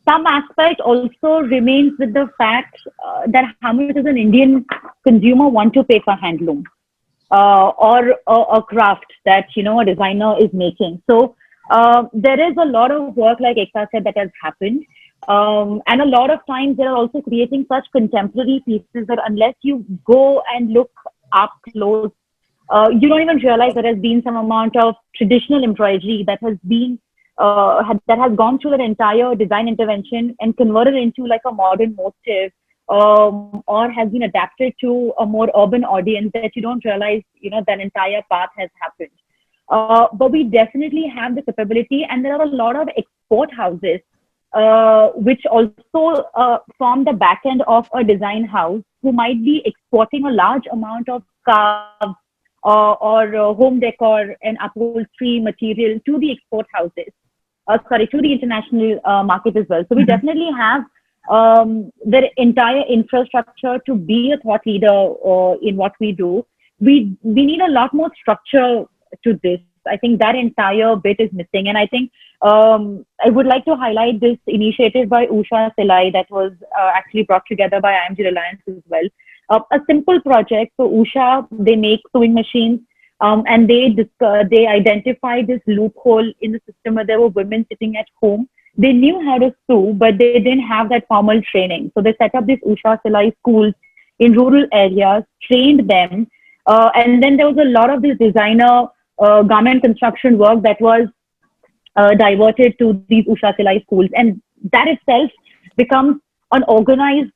some aspect also remains with the fact that how much does an Indian consumer want to pay for handloom or a craft that, you know, a designer is making. So there is a lot of work, like Ekta said, that has happened. And a lot of times they are also creating such contemporary pieces that unless you go and look up close, you don't even realize there has been some amount of traditional embroidery that has been that has gone through an entire design intervention and converted into like a modern motif, or has been adapted to a more urban audience that you don't realize, you know, that entire path has happened. But we definitely have the capability, and there are a lot of export houses which also form the back end of a design house, who might be exporting a large amount of scarves or home decor and upholstery material to the export houses. To the international market as well. So we definitely have the entire infrastructure to be a thought leader in what we do. We need a lot more structure to this. I think that entire bit is missing. And I think I would like to highlight this initiative by Usha Silai that was actually brought together by IMG Reliance as well. A simple project. So Usha, they make sewing machines. And they identified this loophole in the system where there were women sitting at home. They knew how to sew, but they didn't have that formal training. So they set up this Usha Silai schools in rural areas, trained them. And then there was a lot of this designer garment construction work that was diverted to these Usha Silai schools. And that itself becomes an organized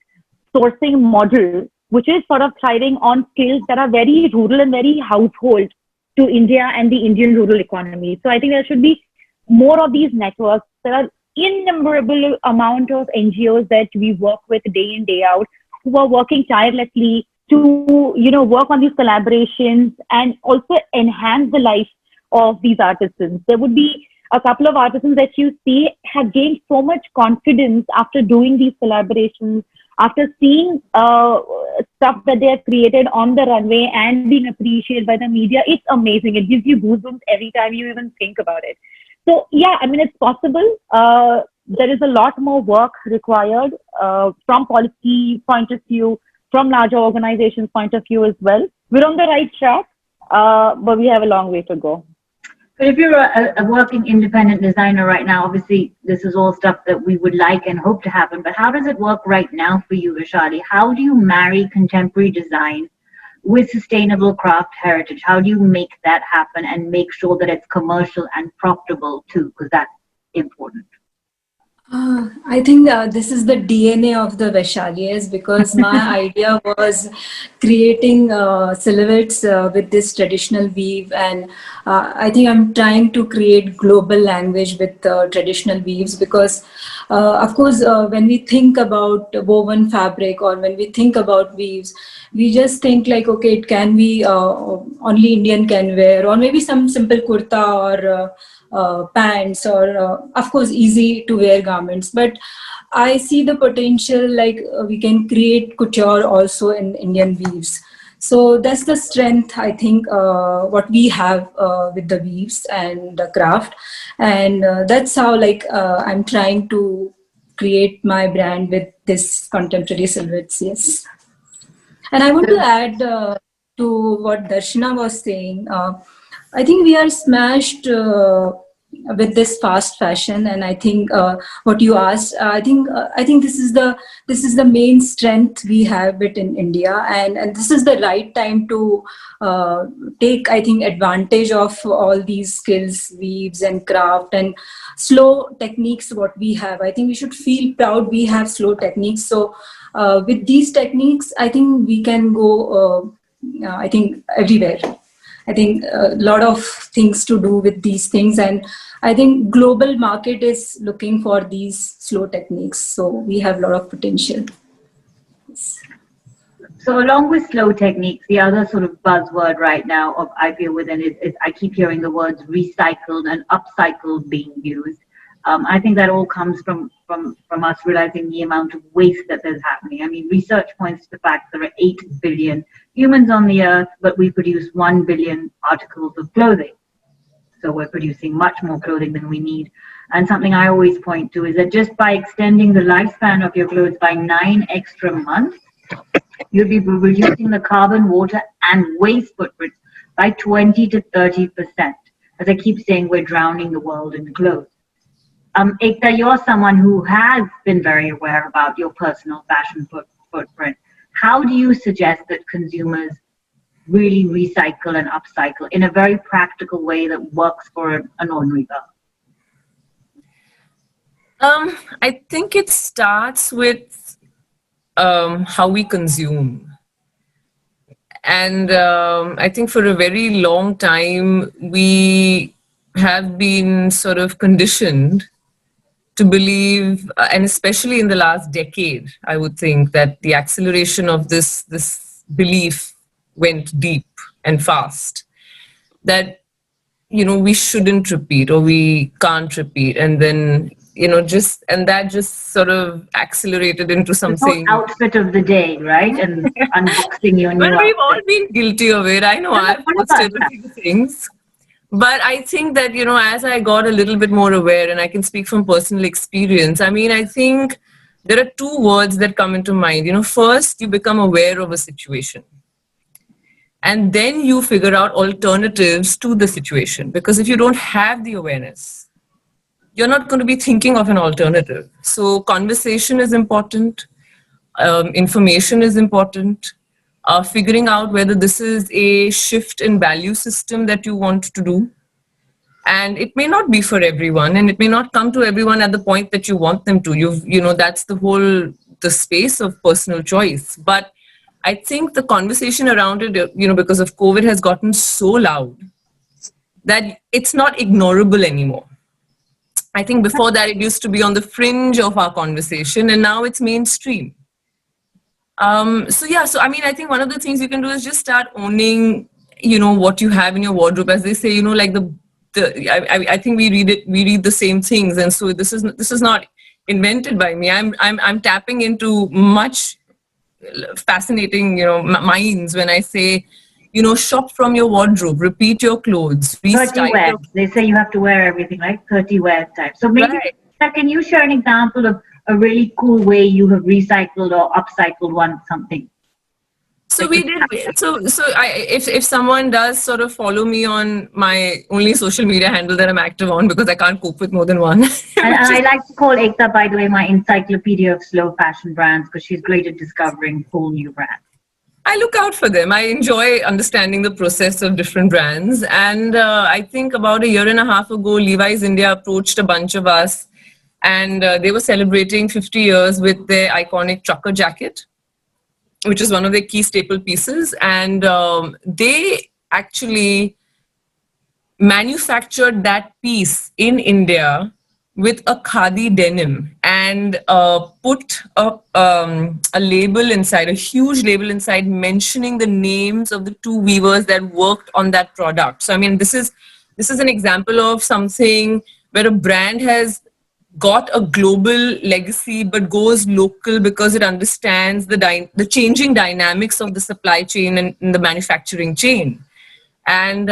sourcing model, which is sort of thriving on skills that are very rural and very household to India and the Indian rural economy. So I think there should be more of these networks. There are innumerable amount of NGOs that we work with day in, day out, who are working tirelessly to, you know, work on these collaborations and also enhance the life of these artisans. There would be a couple of artisans that you see have gained so much confidence after doing these collaborations, after seeing stuff that they have created on the runway and being appreciated by the media. It's amazing. It gives you goosebumps every time you even think about it. So yeah, I mean, it's possible. There is a lot more work required from policy point of view, from larger organizations point of view as well. We're on the right track, but we have a long way to go. But if you're a working independent designer right now, obviously this is all stuff that we would like and hope to happen, but how does it work right now for you, Vaishali? How do you marry contemporary design with sustainable craft heritage? How do you make that happen and make sure that it's commercial and profitable too? Because that's important. I think this is the DNA of the Vaishalias, because my idea was creating silhouettes with this traditional weave, and I think I'm trying to create global language with traditional weaves, because of course when we think about woven fabric or when we think about weaves, we just think like, okay, it can be only Indian can wear, or maybe some simple kurta or pants, or of course easy to wear garments. But I see the potential, like we can create couture also in Indian weaves. So that's the strength, I think, what we have with the weaves and the craft. And that's how, like, I'm trying to create my brand with this contemporary silhouettes. Yes. And I want to add to what Darshana was saying. I think we are smashed with this fast fashion. And I think what you asked, I think this is the main strength we have it in India, and this is the right time to take, I think, advantage of all these skills, weaves and craft and slow techniques what we have. I think we should feel proud we have slow techniques. So with these techniques, I think we can go I think everywhere. I think a lot of things to do with these things, and I think global market is looking for these slow techniques. So we have a lot of potential. So along with slow techniques, the other sort of buzzword right now of I feel within is I keep hearing the words recycled and upcycled being used. I think that all comes from us realizing the amount of waste that there's happening. I mean, research points to the fact there are 8 billion humans on the earth, but we produce 1 billion articles of clothing. So we're producing much more clothing than we need. And something I always point to is that just by extending the lifespan of your clothes by 9 extra months, you'll be reducing the carbon, water, and waste footprint by 20 to 30%. As I keep saying, we're drowning the world in clothes. Ekta, you're someone who has been very aware about your personal fashion footprint. How do you suggest that consumers really recycle and upcycle in a very practical way that works for an ordinary girl? I think it starts with how we consume. And I think for a very long time, we have been sort of conditioned to believe, and especially in the last decade, I would think that the acceleration of this belief went deep and fast, that, we shouldn't repeat or we can't repeat. And then, that just sort of accelerated into something. The whole outfit of the day, right? And unboxing your new Well, we've outfit. all been guilty of it. I know I've posted a few things. But I think that, as I got a little bit more aware, and I can speak from personal experience, I mean, I think there are 2 words that come into mind. First, you become aware of a situation. And then you figure out alternatives to the situation. Because if you don't have the awareness, you're not going to be thinking of an alternative. So conversation is important. Information is important. Figuring out whether this is a shift in value system that you want to do. And it may not be for everyone, and it may not come to everyone at the point that you want them to. That's the space of personal choice. But I think the conversation around it, because of COVID, has gotten so loud that it's not ignorable anymore. I think before that, it used to be on the fringe of our conversation, and now it's mainstream. So I mean, I think one of the things you can do is just start owning, what you have in your wardrobe. As they say, like I think we read the same things, and so this is not invented by me. I'm tapping into much fascinating, minds when I say, shop from your wardrobe, repeat your clothes, 30 wear. They say you have to wear everything, right? 30 wear type. So maybe, can you share an example of a really cool way you have recycled or upcycled something? So we did. So if someone does sort of follow me on my only social media handle that I'm active on, because I can't cope with more than one. And I like to call Ekta, by the way, my encyclopedia of slow fashion brands, because she's great at discovering cool new brands. I look out for them. I enjoy understanding the process of different brands. And I think about 1.5 years ago, Levi's India approached a bunch of us, and they were celebrating 50 years with their iconic trucker jacket, which is one of their key staple pieces. And they actually manufactured that piece in India with a khadi denim, and put a label inside, a huge label inside, mentioning the names of the 2 weavers that worked on that product. So I mean, this is an example of something where a brand has got a global legacy but goes local because it understands the changing dynamics of the supply chain and the manufacturing chain. And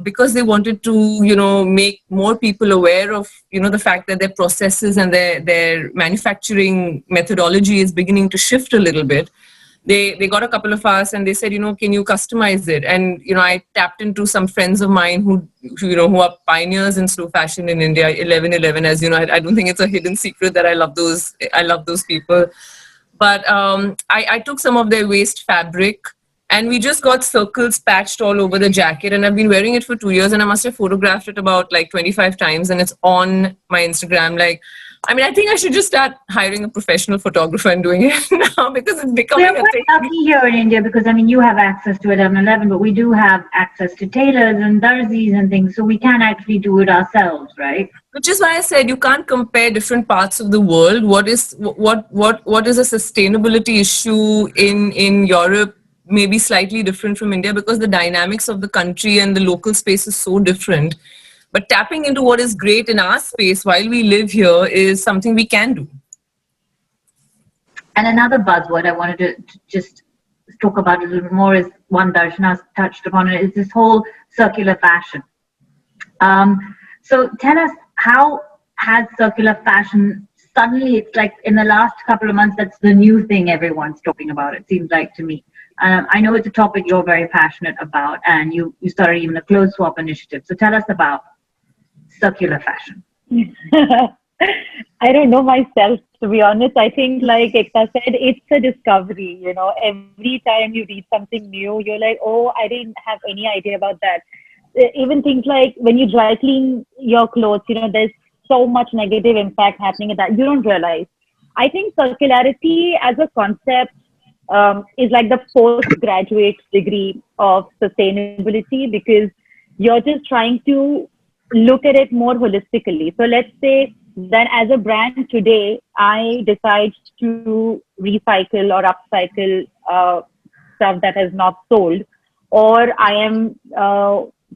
because they wanted to, make more people aware of, the fact that their processes and their manufacturing methodology is beginning to shift a little bit, they got a couple of us and they said, can you customize it? And, I tapped into some friends of mine who are pioneers in slow fashion in India, 1111, as you know. I don't think it's a hidden secret that I love those people. But I took some of their waste fabric and we just got circles patched all over the jacket, and I've been wearing it for 2 years, and I must have photographed it about like 25 times, and it's on my Instagram. I think I should just start hiring a professional photographer and doing it now, because it's becoming We're a quite thing. lucky here in India because, you have access to 1111, but we do have access to tailors and darzies and things, so we can actually do it ourselves, right? Which is why I said you can't compare different parts of the world. What is a sustainability issue in Europe maybe slightly different from India, because the dynamics of the country and the local space is so different. But tapping into what is great in our space while we live here is something we can do. And another buzzword I wanted to just talk about a little bit more is one Darshana touched upon it, is this whole circular fashion. So tell us, how has circular fashion suddenly, it's like in the last couple of months, that's the new thing everyone's talking about, it seems like to me. I know it's a topic you're very passionate about, and you started even a clothes swap initiative. So tell us about circular fashion. I don't know myself, to be honest. I think, like Ekta said, it's a discovery. Every time you read something new, you're like, oh, I didn't have any idea about that. Even things like when you dry clean your clothes, there's so much negative impact happening at that you don't realize. I think circularity as a concept is like the postgraduate degree of sustainability, because you're just trying to look at it more holistically. So let's say then as a brand today, I decide to recycle or upcycle stuff that has not sold, or I am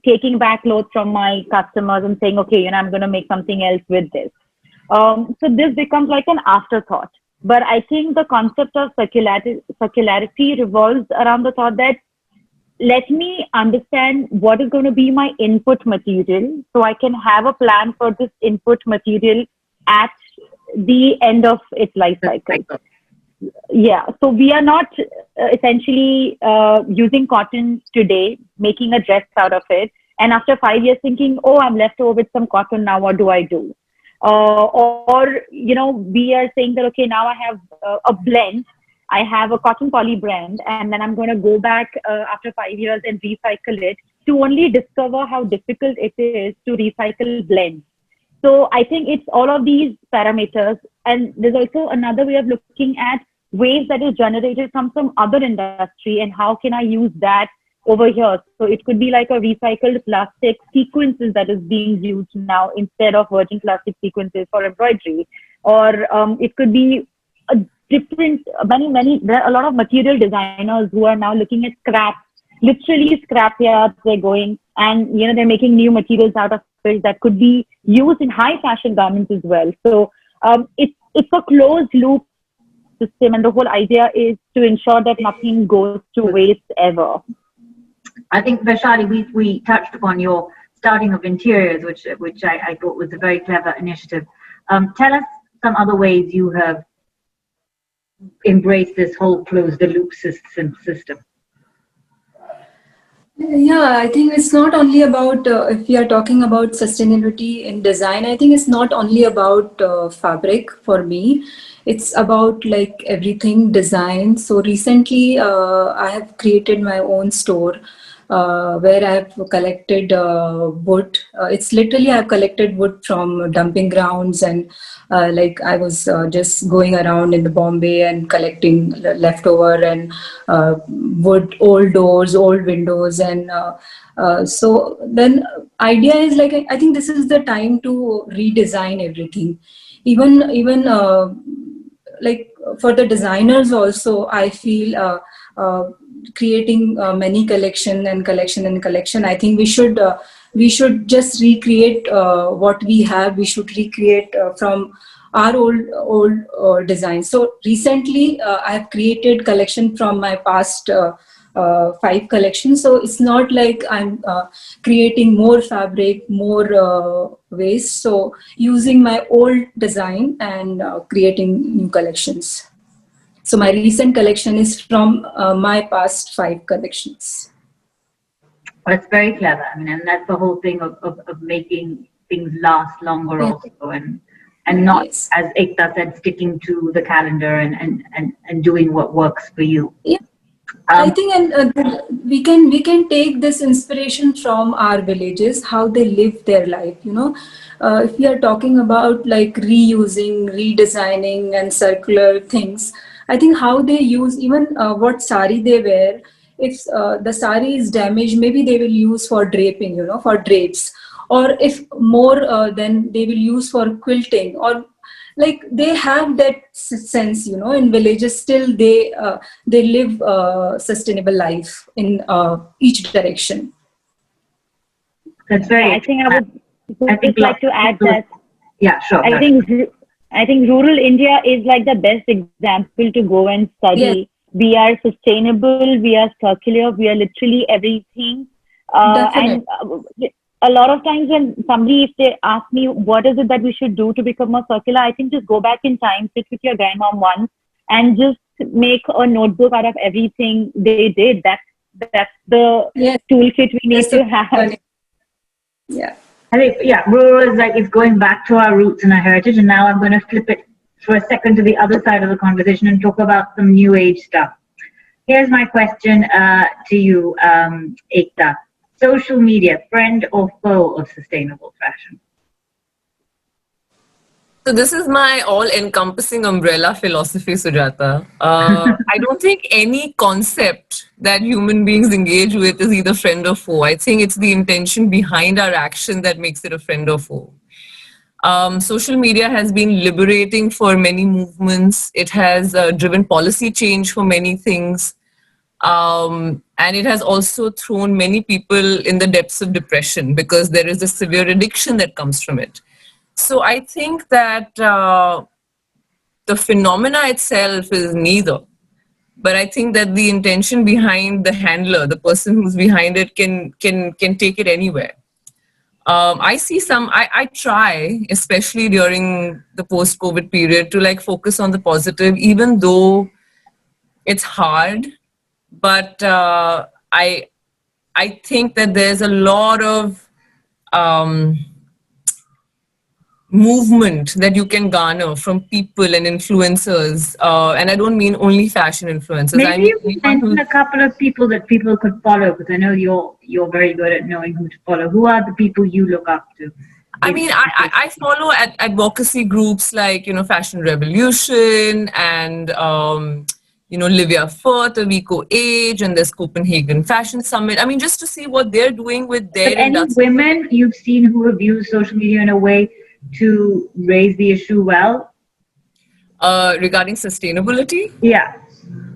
taking back clothes from my customers and saying, okay, I'm going to make something else with this. So this becomes like an afterthought. But I think the concept of circularity revolves around the thought that let me understand what is going to be my input material, so I can have a plan for this input material at the end of its life cycle. Yeah, so we are not essentially using cotton today, making a dress out of it, and after 5 years thinking, oh, I'm left over with some cotton, now what do I do? Or we are saying that, okay, now I have a blend. I have a cotton poly brand, and then I'm going to go back after 5 years and recycle it, to only discover how difficult it is to recycle blends. So I think it's all of these parameters. And there's also another way of looking at waste that is generated from some other industry, and how can I use that over here. So it could be like a recycled plastic sequences that is being used now instead of virgin plastic sequences for embroidery. Or it could be a different, there are a lot of material designers who are now looking at scrap, literally scrap yards they're going, and they're making new materials out of it that could be used in high fashion garments as well. So it's a closed loop system, and the whole idea is to ensure that nothing goes to waste ever. I think, Vaishali, we touched upon your starting of interiors, which I thought was a very clever initiative. Tell us some other ways you have embraced this whole closed the loop system. Yeah, I think it's not only about, if we are talking about sustainability in design, I think it's not only about fabric for me. It's about like everything design. So recently I have created my own store where I have collected wood. It's literally I've collected wood from dumping grounds, and like I was just going around in the Bombay and collecting leftover and wood, old doors, old windows, and so then idea is like I think this is the time to redesign everything, even like for the designers also. I feel creating many collection. I think we should just recreate what we have. We should recreate from our old designs. So recently I have created collection from my past 5 collections. So it's not like I'm creating more fabric, more waste. So using my old design and creating new collections. So my recent collection is from my past 5 collections. That's very clever. I mean, and that's the whole thing of making things last longer also, and not, Yes. as Ekta said, sticking to the calendar and doing what works for you. Yeah. I think, and we can take this inspiration from our villages, how they live their life. If we are talking about like reusing, redesigning, and circular things, I think how they use even what sari they wear. If the sari is damaged, maybe they will use for draping, for drapes, or if more, then they will use for quilting, or like they have that sense, in villages still they live sustainable life in each direction. That's very. I think I would think like to add that. Yeah, sure. I think rural India is like the best example to go and study. Yes. We are sustainable, we are circular, we are literally everything. And a lot of times when somebody, if they ask me what is it that we should do to become more circular, I think just go back in time, sit with your grandmom once, and just make a notebook out of everything they did. That's the toolkit we need to have. Yeah. I think, rural is like, it's going back to our roots and our heritage. And now I'm going to flip it for a second to the other side of the conversation and talk about some new age stuff. Here's my question to you, Ekta. Social media, friend or foe of sustainable fashion? So this is my all-encompassing umbrella philosophy, Sujata. I don't think any concept that human beings engage with is either friend or foe. I think it's the intention behind our action that makes it a friend or foe. Social media has been liberating for many movements. It has driven policy change for many things. And it has also thrown many people in the depths of depression because there is a severe addiction that comes from it. So I think that the phenomena itself is neither. But I think that the intention behind the handler, the person who's behind it, can take it anywhere. I see I try, especially during the post-COVID period, to like focus on the positive, even though it's hard. But I think that there's a lot of movement that you can garner from people and influencers, and I don't mean only fashion influencers. Maybe you can mention a couple of people that people could follow, because I know you're very good at knowing who to follow. Who are the people you look up to? I mean, I follow advocacy groups like, Fashion Revolution and, Livia Furt, of Eco Age, and there's Copenhagen Fashion Summit. I mean, just to see what they're doing with their industry. Any women you've seen who have used social media in a way to raise the issue well? Regarding sustainability? Yeah.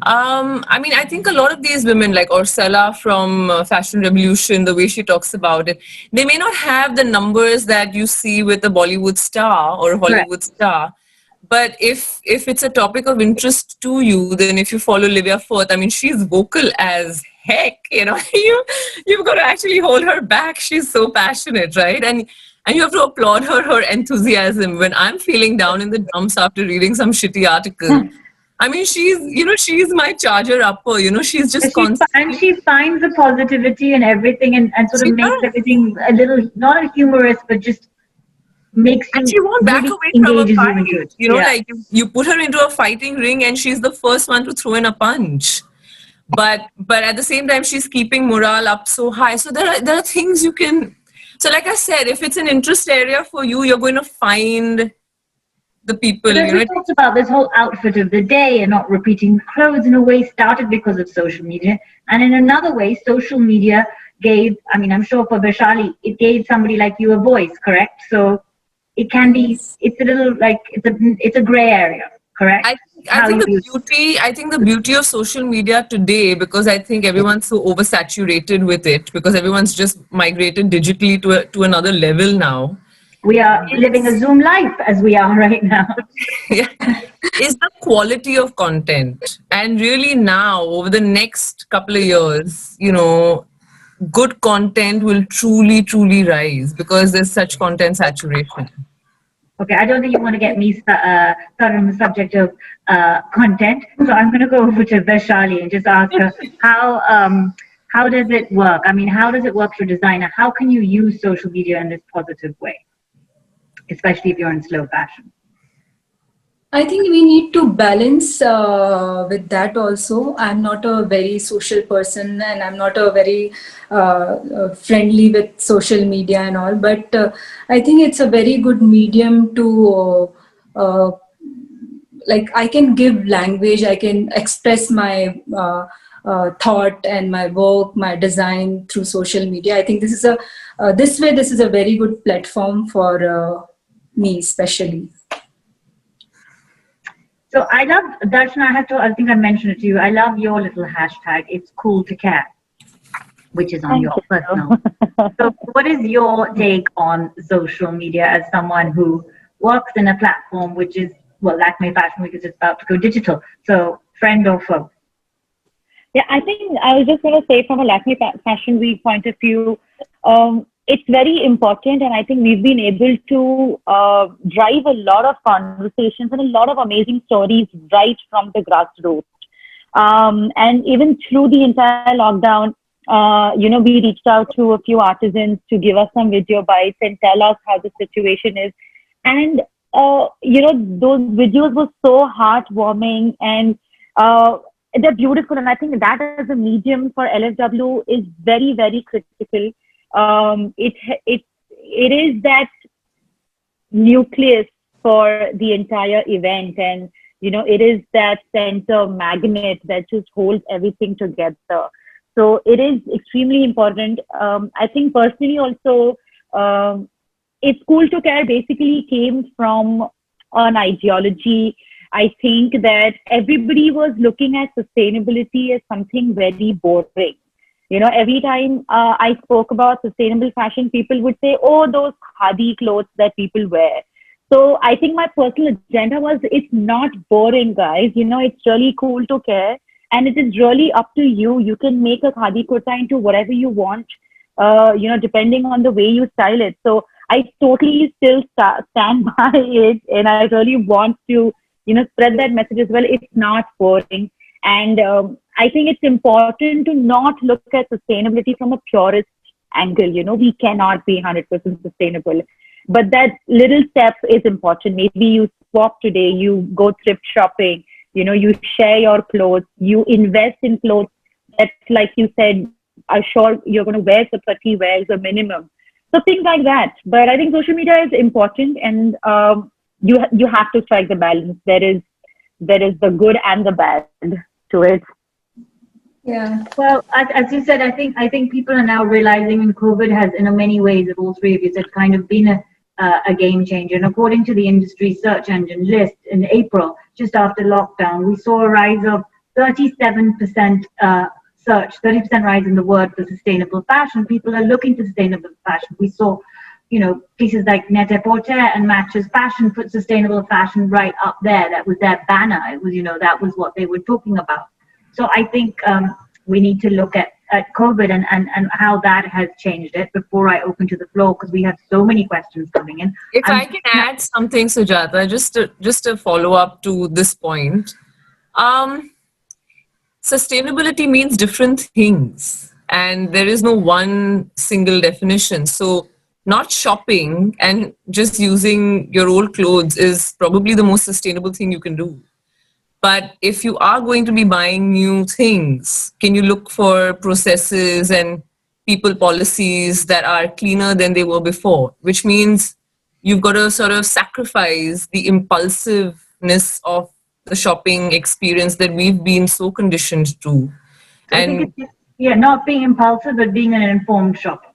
I mean, I think a lot of these women, like Ursula from Fashion Revolution, the way she talks about it, they may not have the numbers that you see with a Bollywood star or a Hollywood star. But if it's a topic of interest to you, then if you follow Livia Firth, I mean, she's vocal as heck, you've got to actually hold her back. She's so passionate, right? And you have to applaud her enthusiasm. When I'm feeling down in the dumps after reading some shitty article, I mean, she's my charger upper, she's just constant. And she finds the positivity in everything and sort of makes everything a little, not a humorous, but just makes you. And she won't back away from a fight. Like you put her into a fighting ring and she's the first one to throw in a punch. But at the same time, she's keeping morale up so high. So there are things you can. So like I said, if it's an interest area for you, you're going to find the people. We talked about this whole outfit of the day and not repeating clothes in a way started because of social media. And in another way, social media gave, I mean, I'm sure for Vaishali, it gave somebody like you a voice, correct? So it can be, it's a little like, it's a gray area, correct? I think the beauty of social media today, because I think everyone's so oversaturated with it, because everyone's just migrated digitally to another level now. We are living a Zoom life as we are right now. Is the quality of content. And really now, over the next couple of years, good content will truly, truly rise because there's such content saturation. Okay, I don't think you want to get me started on the subject of content, so I'm going to go over to Vaishali and just ask her how does it work? I mean, how does it work for a designer? How can you use social media in this positive way, especially if you're in slow fashion? I think we need to balance with that also. I'm not a very social person and I'm not a very friendly with social media and all, but I think it's a very good medium to like I can give language, I can express my thought and my work, my design through social media. I think this is this is a very good platform for me especially. So I love, Darshan, I think I mentioned it to you. I love your little hashtag, it's cool to care, which is on Thank your you. personal. So what is your take on social media as someone who works in a platform which is, well, Lakme Fashion Week is just about to go digital. So friend or foe? Yeah, I think I was just going to say from a Lakme Fashion Week point of view, it's very important, and I think we've been able to drive a lot of conversations and a lot of amazing stories right from the grassroots. And even through the entire lockdown, we reached out to a few artisans to give us some video bites and tell us how the situation is. And, those videos were so heartwarming and they're beautiful. And I think that as a medium for LFW is very, very critical. It is that nucleus for the entire event, and it is that center magnet that just holds everything together. So it is extremely important. I think personally also, it's cool to care basically came from an ideology. I think that everybody was looking at sustainability as something very boring. Every time I spoke about sustainable fashion, people would say, oh, those khadi clothes that people wear. So I think my personal agenda was, it's not boring, guys. It's really cool to care. And it is really up to you. You can make a khadi kurta into whatever you want, depending on the way you style it. So I totally still stand by it. And I really want to, spread that message as well. It's not boring. And I think it's important to not look at sustainability from a purist angle. We cannot be 100% sustainable. But that little step is important. Maybe you swap today, you go thrift shopping, you share your clothes, you invest in clothes that, like you said, are sure you're going to wear for 30 wears a minimum. So things like that. But I think social media is important, and you have to strike the balance. There is the good and the bad to it. Yeah. Well, as you said, I think people are now realizing, and COVID has, in many ways, of all three of you said, kind of been a game changer. And according to the industry search engine list, in April, just after lockdown, we saw a rise of 37% search, 30% rise in the word for sustainable fashion. People are looking for sustainable fashion. We saw, pieces like Net-a-Porter and Matches Fashion put sustainable fashion right up there. That was their banner. It was, that was what they were talking about. So I think we need to look at COVID and how that has changed it before I open to the floor, because we have so many questions coming in. If I can add something, Sujata, just a follow up to this point. Sustainability means different things, and there is no one single definition. So not shopping and just using your old clothes is probably the most sustainable thing you can do. But if you are going to be buying new things, can you look for processes and people policies that are cleaner than they were before? Which means you've got to sort of sacrifice the impulsiveness of the shopping experience that we've been so conditioned to. So I think it's, not being impulsive, but being an informed shopper.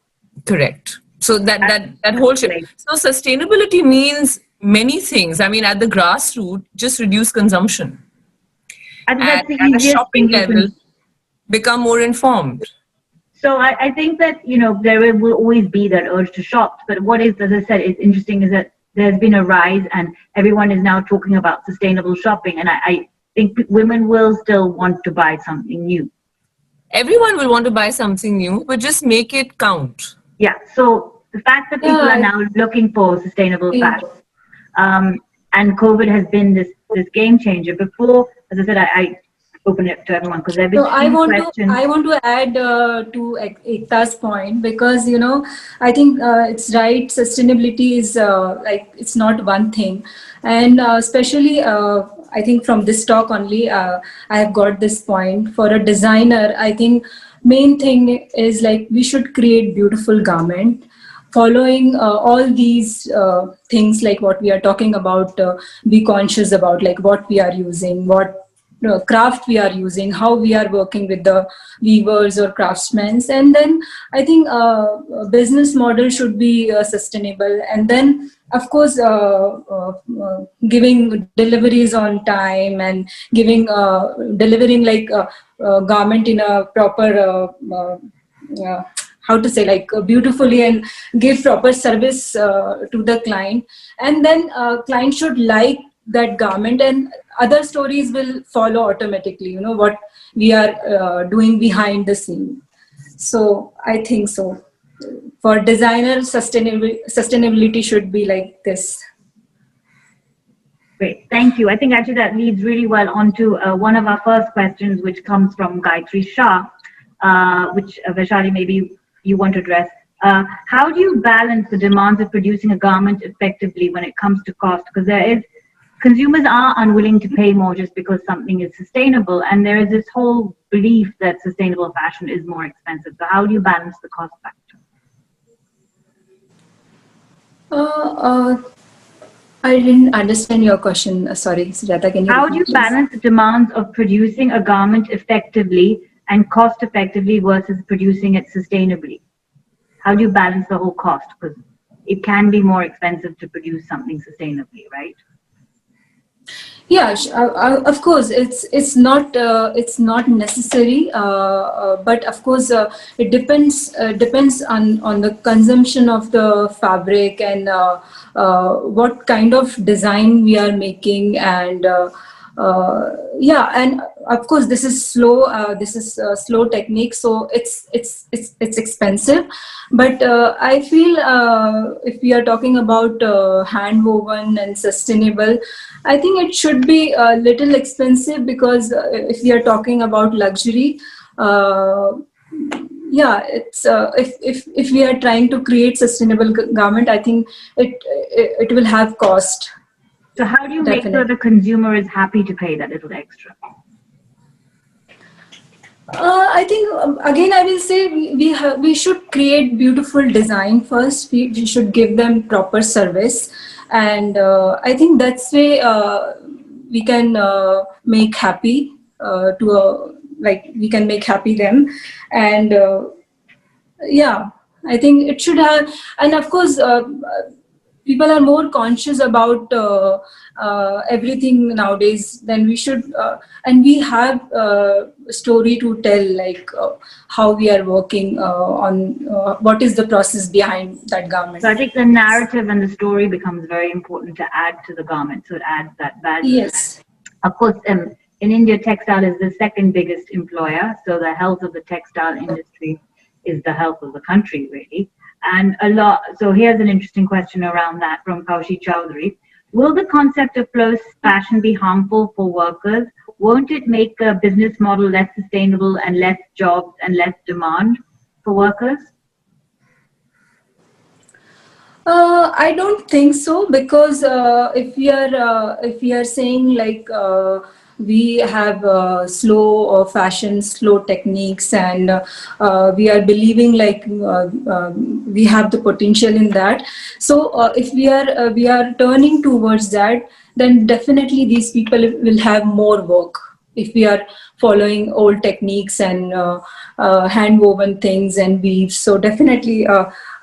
Correct. So that whole shit. So sustainability means many things. I mean, at the grassroots, just reduce consumption. That's the at a easiest shopping thing level, become more informed. So I think that, there will always be that urge to shop. But what is, as I said, is interesting is that there's been a rise and everyone is now talking about sustainable shopping. And I think women will still want to buy something new. Everyone will want to buy something new, but just make it count. Yeah. So the fact that people are now looking for sustainable fashion, And COVID has been this game changer. Before, as I said, I open it to everyone because there have So been questions. I want to add to Ekta's point, because I think it's right. Sustainability is like, it's not one thing, and especially I think from this talk only I have got this point. For a designer, I think main thing is like we should create beautiful garment following all these things, like what we are talking about. Be conscious about like what we are using, what craft we are using, how we are working with the weavers or craftsmen. And then I think business model should be sustainable, and then of course giving deliveries on time, and giving delivering like garment in a proper how to say, like beautifully, and give proper service to the client. And then client should like that garment, and other stories will follow automatically, what we are doing behind the scene. So I think so for designer, sustainability should be like this. Great, thank you. I think actually that leads really well onto one of our first questions, which comes from Gayatri Shah, which Vaishali, maybe you want to address. How do you balance the demands of producing a garment effectively when it comes to cost? Because consumers are unwilling to pay more just because something is sustainable, and there is this whole belief that sustainable fashion is more expensive. So how do you balance the cost factor? I didn't understand your question. Sorry, Sujata, can you How do you repeat, balance the demands of producing a garment effectively and cost effectively versus producing it sustainably? How do you balance the whole cost? Because it can be more expensive to produce something sustainably, right? Yeah, of course, it's not necessary, but of course it depends on the consumption of the fabric, and what kind of design we are making, and yeah, and of course this is slow. This is slow technique, so it's expensive. But I feel if we are talking about hand woven and sustainable, I think it should be a little expensive, because if we are talking about luxury, yeah, it's if we are trying to create sustainable garment, I think it will have cost. So how do you make sure the consumer is happy to pay that little extra? I think again I will say we should create beautiful design first. We should give them proper service, and I think that's way we can make happy like we can make happy them, and yeah, I think it should have. And of course people are more conscious about everything nowadays. Then we should and we have a story to tell, like how we are working on what is the process behind that garment. So I think the narrative and the story becomes very important to add to the garment, so it adds that value. Yes, of course. In India, textile is the second biggest employer, so the health of the textile industry is the health of the country, really. And so here's an interesting question around that from Kaushi Chowdhury. Will the concept of close fashion be harmful for workers? Won't it make the business model less sustainable and less jobs and less demand for workers? I don't think so, because if we are saying like we have slow fashion, slow techniques, and we are believing like we have the potential in that. So if we are turning towards that, then definitely these people will have more work. If we are following old techniques and hand woven things and weaves, so definitely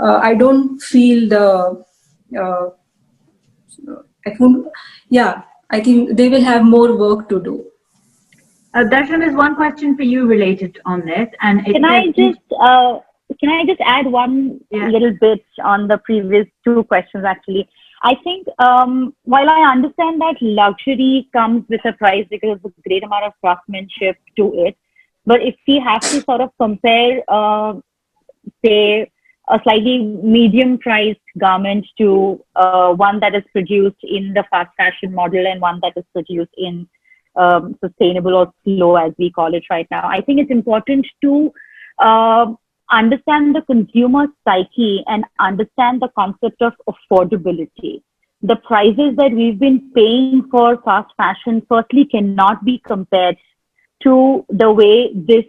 I don't feel the I think they will have more work to do. Darshan, there's one question for you related on this, and can I just add one little bit on the previous two questions? Actually, I think while I understand that luxury comes with a price because of a great amount of craftsmanship to it, but if we have to sort of compare, say, a slightly medium priced garment to one that is produced in the fast fashion model and one that is produced in sustainable or slow, as we call it right now. I think it's important to understand the consumer psyche and understand the concept of affordability. The prices that we've been paying for fast fashion firstly cannot be compared to the way this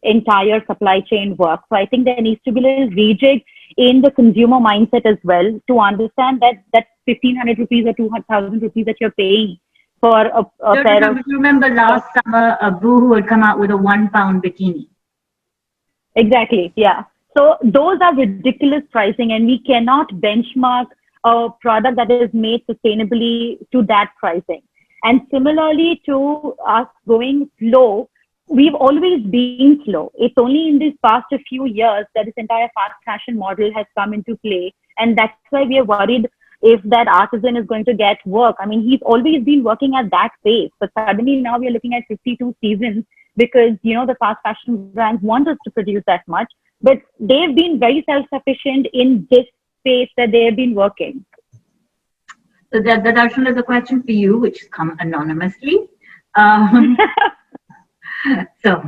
entire supply chain works. So I think there needs to be a little rejig in the consumer mindset as well, to understand that 1,500 rupees or 2,000 rupees that you're paying for a pair of... Remember last summer, Boohoo had come out with a £1 bikini. Exactly, yeah. So those are ridiculous pricing, and we cannot benchmark a product that is made sustainably to that pricing. And similarly to us going slow, we've always been slow. It's only in these past a few years that this entire fast fashion model has come into play. And that's why we are worried if that artisan is going to get work. I mean, he's always been working at that pace, but suddenly now we are looking at 52 seasons because, you know, the fast fashion brands want us to produce that much, but they've been very self-sufficient in this space that they've been working. So Darshan, is a question for you, which has come anonymously. So,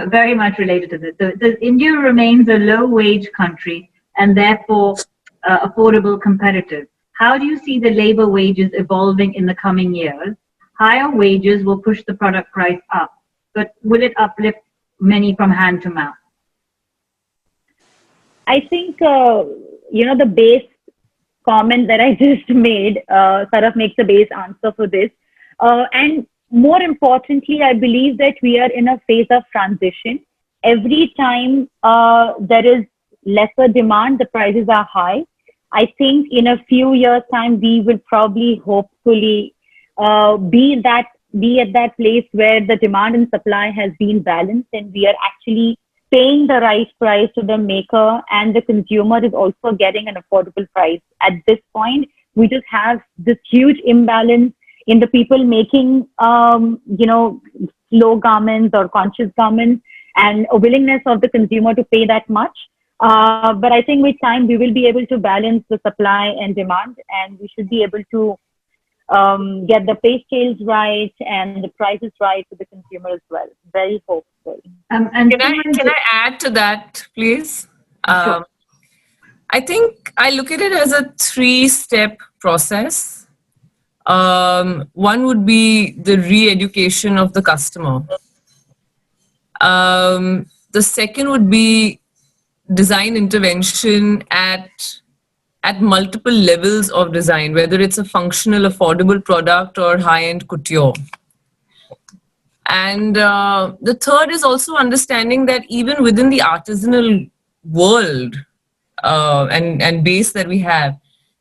very much related to this. So it says, India remains a low-wage country and therefore affordable competitive. How do you see the labor wages evolving in the coming years? Higher wages will push the product price up, but will it uplift many from hand to mouth? I think, you know, the base comment that I just made sort of makes the base answer for this. And more importantly, I believe that we are in a phase of transition. Every time there is lesser demand, the prices are high. I think in a few years' time, we will probably, hopefully, be at that place where the demand and supply has been balanced, and we are actually paying the right price to the maker, and the consumer is also getting an affordable price. At this point, we just have this huge imbalance in the people making, you know, slow garments or conscious garments, and a willingness of the consumer to pay that much. But I think with time, we will be able to balance the supply and demand, and we should be able to get the pay scales right and the prices right to the consumer as well. Very hopeful. And can I add to that, please? Sure. I think I look at it as a 3-step process. One would be the re-education of the customer. The second would be design intervention at multiple levels of design, whether it's a functional, affordable product or high-end couture. And the third is also understanding that even within the artisanal world and base that we have,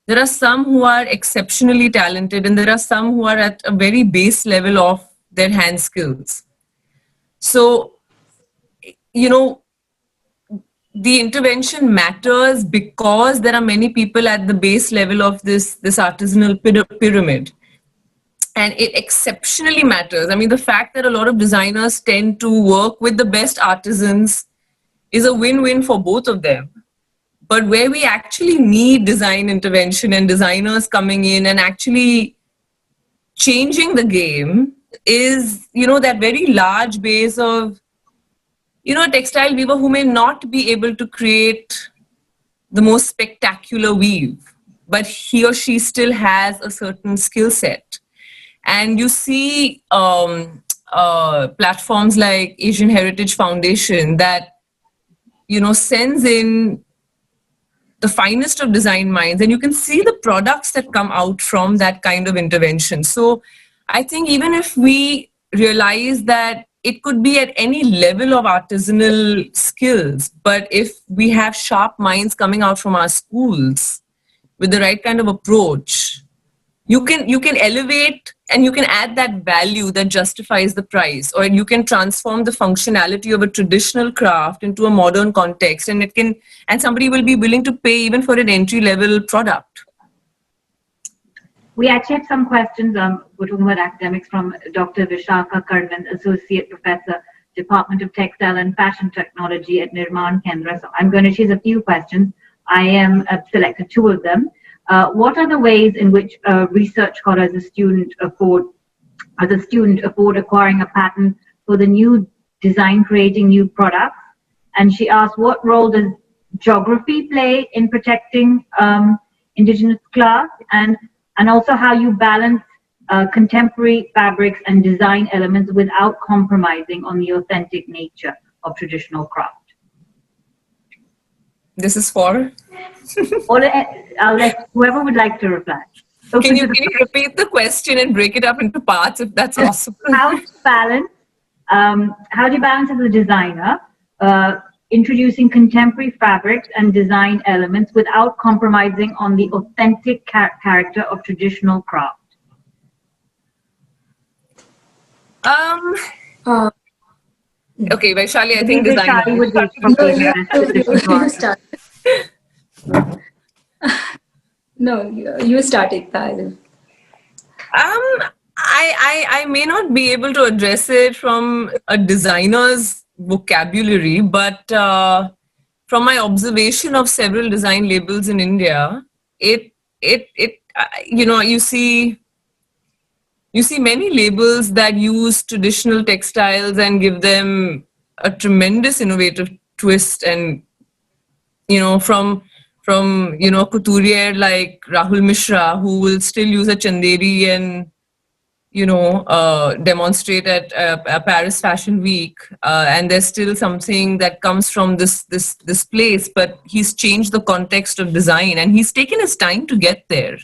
there are some who are exceptionally talented and there are some who are at a very base level of their hand skills. So, you know, the intervention matters because there are many people at the base level of this artisanal pyramid. And it exceptionally matters. I mean, the fact that a lot of designers tend to work with the best artisans is a win-win for both of them. But where we actually need design intervention and designers coming in and actually changing the game is, you know, that very large base of, you know, a textile weaver who may not be able to create the most spectacular weave, but he or she still has a certain skill set. And you see platforms like Asian Heritage Foundation that, you know, sends in the finest of design minds, and you can see the products that come out from that kind of intervention. So I think even if we realize that it could be at any level of artisanal skills, but if we have sharp minds coming out from our schools with the right kind of approach, you can elevate and you can add that value that justifies the price, or you can transform the functionality of a traditional craft into a modern context, and somebody will be willing to pay even for an entry-level product. We actually have some questions. We're talking about academics from Dr. Vishakha Karnan, Associate Professor, Department of Textile and Fashion Technology at Nirman Kendra. So I'm going to choose a few questions. I am selected two of them. What are the ways in which a research scholar as a student afford acquiring a patent for the new design, creating new products? And she asked, what role does geography play in protecting indigenous class, and also how you balance contemporary fabrics and design elements without compromising on the authentic nature of traditional craft? This is for? I'll let whoever would like to reply. Can you repeat the question and break it up into parts if that's possible? How do you balance as a designer introducing contemporary fabrics and design elements without compromising on the authentic character of traditional craft? Okay, Vaishali, I think design. Vaishali would you start Ekta. I may not be able to address it from a designer's vocabulary, but from my observation of several design labels in India, you see many labels that use traditional textiles and give them a tremendous innovative twist, and from couturier like Rahul Mishra, who will still use a chanderi and demonstrate at a Paris Fashion Week, and there's still something that comes from this place, but he's changed the context of design, and he's taken his time to get there.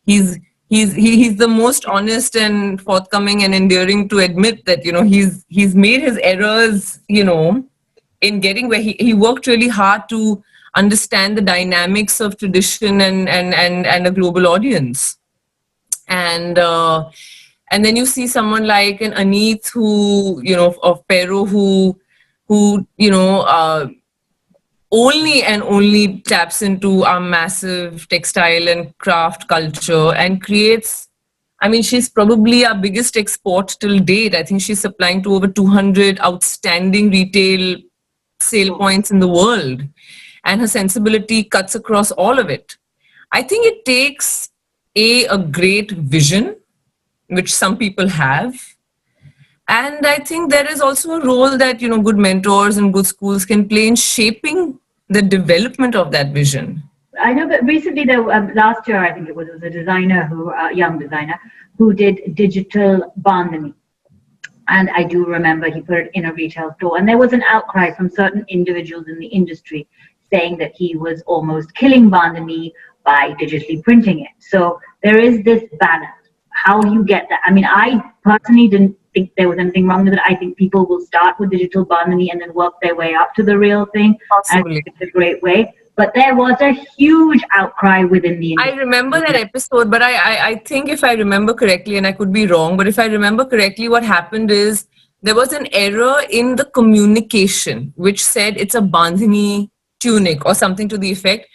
He's the most honest and forthcoming and endearing to admit that he's made his errors in getting where he worked really hard to understand the dynamics of tradition and a global audience. And then you see someone like an Aneet who, of Pero, who only and only taps into our massive textile and craft culture and creates, she's probably our biggest export till date. I think she's supplying to over 200 outstanding retail sale points in the world. And her sensibility cuts across all of it. I think it takes a great vision, which some people have. And I think there is also a role that, good mentors and good schools can play in shaping the development of that vision. I know that recently, last year, I think it was a designer young designer, who did digital bandhani. And I do remember he put it in a retail store. And there was an outcry from certain individuals in the industry saying that he was almost killing bandhani by digitally printing it. So there is this balance. How do you get that? I personally didn't think there was anything wrong with it. I think people will start with digital bandhani and then work their way up to the real thing. Possibly. It's a great way. But there was a huge outcry within the industry. I remember that episode, but I think if I remember correctly, and I could be wrong, but if I remember correctly, what happened is there was an error in the communication, which said it's a bandhani tunic or something to the effect.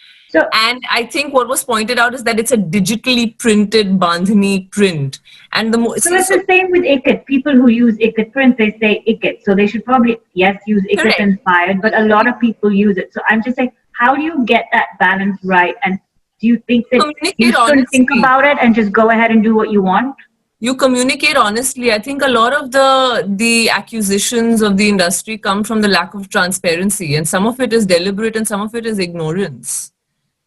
And I think what was pointed out is that it's a digitally printed bandhani print. And it's the same with ikat. People who use ikat print, they say ikat. So they should probably, use ikat inspired, but a lot of people use it. So I'm just saying, how do you get that balance right? And do you think that you shouldn't think about it and just go ahead and do what you want? You communicate honestly. I think a lot of the accusations of the industry come from the lack of transparency, and some of it is deliberate and some of it is ignorance.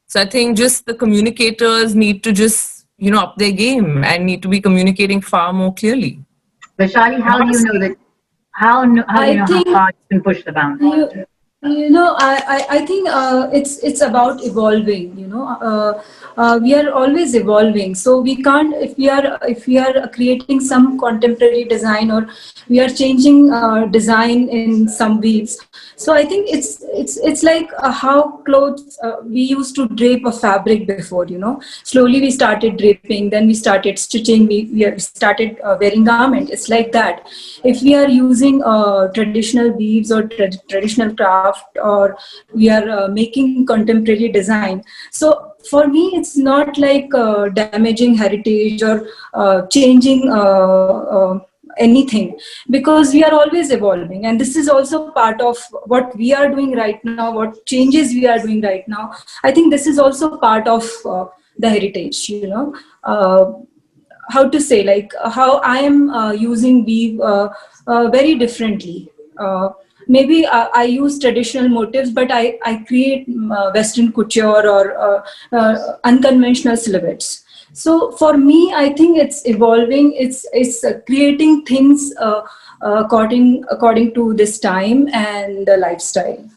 So I think just the communicators need to just, up their game and need to be communicating far more clearly. Vaishali, how do you know that? How far you can push the boundary? I think it's about evolving. We are always evolving. So we can't, if we are creating some contemporary design, or we are changing design in some weaves. So I think it's like how clothes we used to drape a fabric before. Slowly we started draping, then we started stitching, we started wearing garment. It's like that. If we are using traditional weaves or traditional craft, or we are making contemporary design. So for me, it's not like damaging heritage or changing anything, because we are always evolving, and this is also part of what we are doing right now, what changes we are doing right now. I think this is also part of the heritage, how to say, like how I am using weave very differently. Maybe I use traditional motifs, but I create Western couture or unconventional silhouettes. So for me, I think it's evolving. It's creating things according to this time and the lifestyle.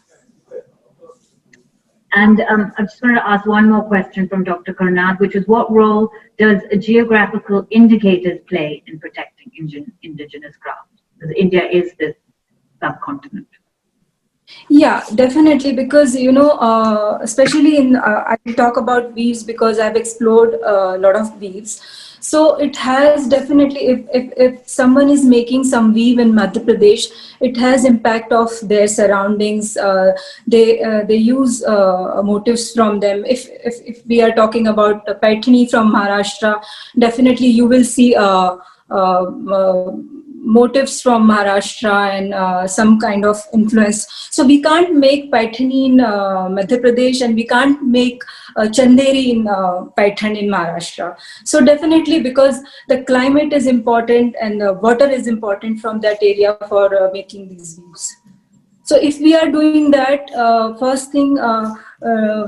And I just wanted to ask one more question from Dr. Karnad, which is, what role does geographical indicators play in protecting indigenous craft? Because India is this subcontinent. Yeah, definitely, because especially in I will talk about weaves because I've explored a lot of weaves. So it has definitely, if someone is making some weave in Madhya Pradesh, it has impact of their surroundings. They use motifs from them. If we are talking about Paithani from Maharashtra, definitely you will see motifs from Maharashtra and some kind of influence. So we can't make Paithani in Madhya Pradesh, and we can't make Chanderi in Paithan in Maharashtra. So definitely, because the climate is important and the water is important from that area for making these weaves. So if we are doing that, first thing,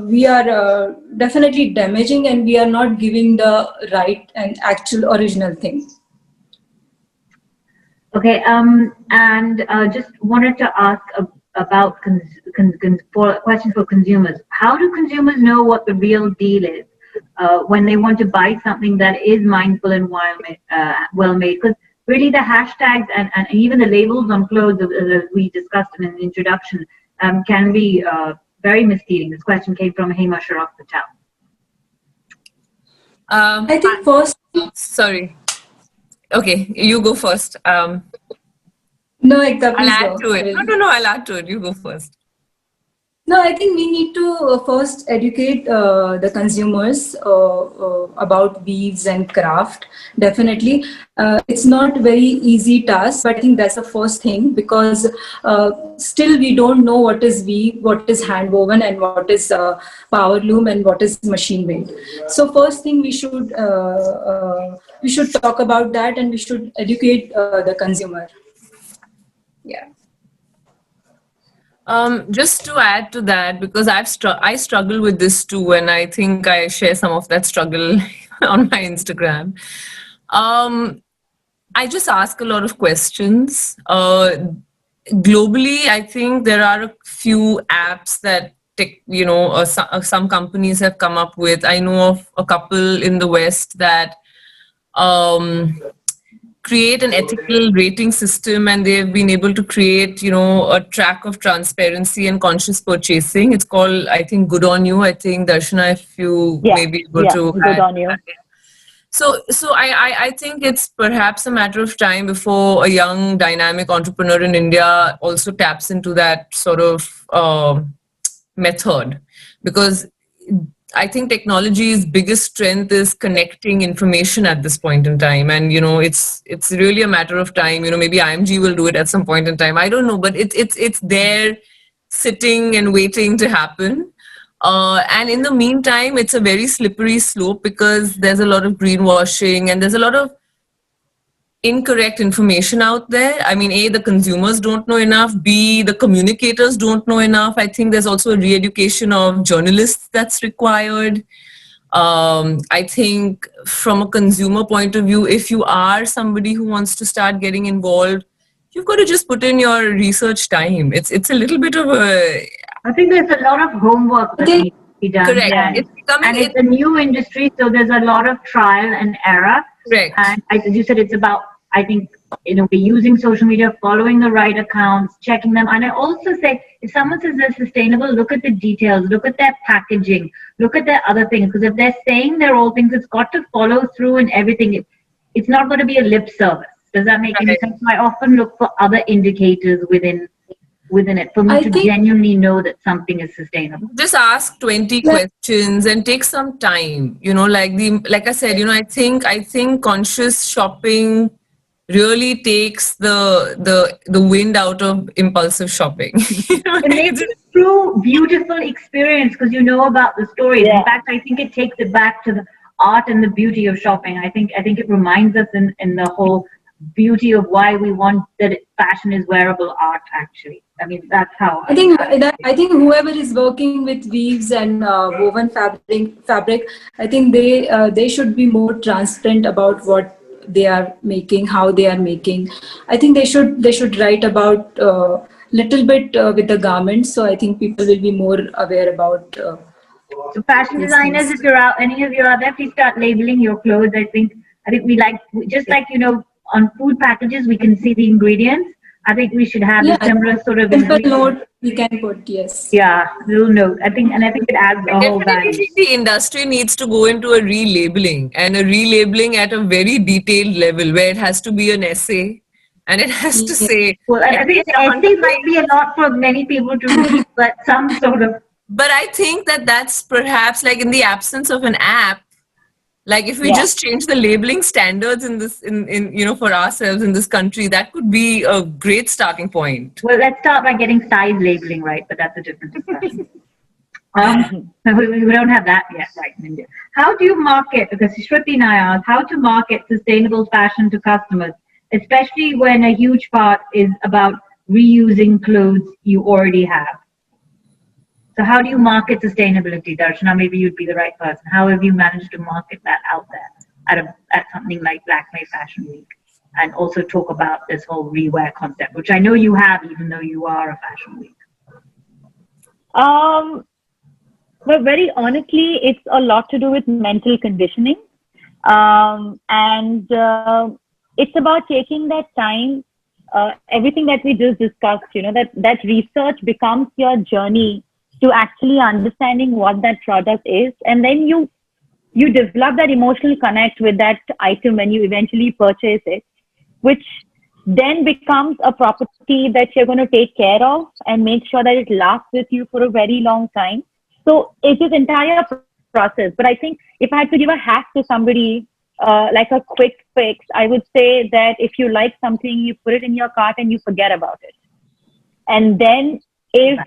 we are definitely damaging, and we are not giving the right and actual original thing. Okay, and just wanted to ask about questions for consumers. How do consumers know what the real deal is when they want to buy something that is mindful and well made? Because really the hashtags and even the labels on clothes, as we discussed in the introduction, can be very misleading. This question came from Hema Sharaf Patel. I think first... Sorry. Okay, you go first. No, Ekta, please I'll add go. to it. No, I'll add to it. You go first. No, I think we need to first educate the consumers about weaves and craft. Definitely. It's not very easy task, but I think that's the first thing, because still we don't know what is weave, what is hand woven, and what is power loom, and what is machine made. So first thing, we should talk about that, and we should educate the consumer. Yeah. Just to add to that, because I struggle with this too, and I think I share some of that struggle on my Instagram. I just ask a lot of questions. Globally, I think there are a few apps that some companies have come up with. I know of a couple in the West that create an ethical rating system, and they've been able to create, a track of transparency and conscious purchasing. It's called, I think, Good on You. I think, Darshana, if you may be able to Good on you. So I think it's perhaps a matter of time before a young dynamic entrepreneur in India also taps into that sort of method, because I think technology's biggest strength is connecting information at this point in time. And, it's really a matter of time. Maybe IMG will do it at some point in time. I don't know, but it's there sitting and waiting to happen. And in the meantime, it's a very slippery slope, because there's a lot of greenwashing and there's a lot of incorrect information out there. I mean, A, the consumers don't know enough. B, the communicators don't know enough. I think there's also a re-education of journalists that's required. I think from a consumer point of view, if you are somebody who wants to start getting involved, you've got to just put in your research time. It's a little bit of a... I think there's a lot of homework that needs to be done. Correct. Yeah. It's a new industry, so there's a lot of trial and error. Correct. And as you said, it's about, I think, we're using social media, following the right accounts, checking them. And I also say, if someone says they're sustainable, look at the details, look at their packaging, look at their other things. Because if they're saying they're all things, it's got to follow through and everything. It's not going to be a lip service. Does that make any sense? So I often look for other indicators within it for me to genuinely know that something is sustainable. Just ask 20 questions and take some time. Like I said, I think conscious shopping really takes the wind out of impulsive shopping. It makes it a true, beautiful experience because you know about the stories. Yeah. In fact, I think it takes it back to the art and the beauty of shopping. I think it reminds us in the whole beauty of why we want that fashion is wearable art. Actually, I mean that's how I think whoever is working with weaves and woven fabric, I think they should be more transparent about what they are making, how they are making. I think they should write about little bit with the garments. So I think people will be more aware about So fashion these designers, things. if you're out, any of you out there, please start labeling your clothes. I think we like just like on food packages we can see the ingredients. I think we should have a Yeah, similar sort of simple ingredient. note we can put, yes. Yeah, little note. I think it adds a whole Definitely value. think the industry needs to go into a relabeling, and a relabeling at a very detailed level where it has to be an essay and it has to Yeah. say Well, at I think least an essay might be a lot for many people to read, but some sort of but I think that that's perhaps like in the absence of an app, like if we Yeah. just change the labeling standards in this in for ourselves in this country, that could be a great starting point. well, let's start by getting size labeling right, but that's a different discussion. We don't have that yet, right, in India. How do you market? Because Shruti and I asked how to market sustainable fashion to customers, especially when a huge part is about reusing clothes you already have. So, how do you market sustainability, Darshana? Maybe you'd be the right person. How have you managed to market that out there at something like Lakme Fashion Week, and also talk about this whole rewear concept, which I know you have, even though you are a fashion week. But very honestly, it's a lot to do with mental conditioning. And it's about taking that time, everything that we just discussed, that research becomes your journey to actually understanding what that product is. And then you develop that emotional connect with that item when you eventually purchase it, which then becomes a property that you're going to take care of and make sure that it lasts with you for a very long time. So it's this entire process. But I think if I had to give a hack to somebody, like a quick fix, I would say that if you like something, you put it in your cart and you forget about it. And then if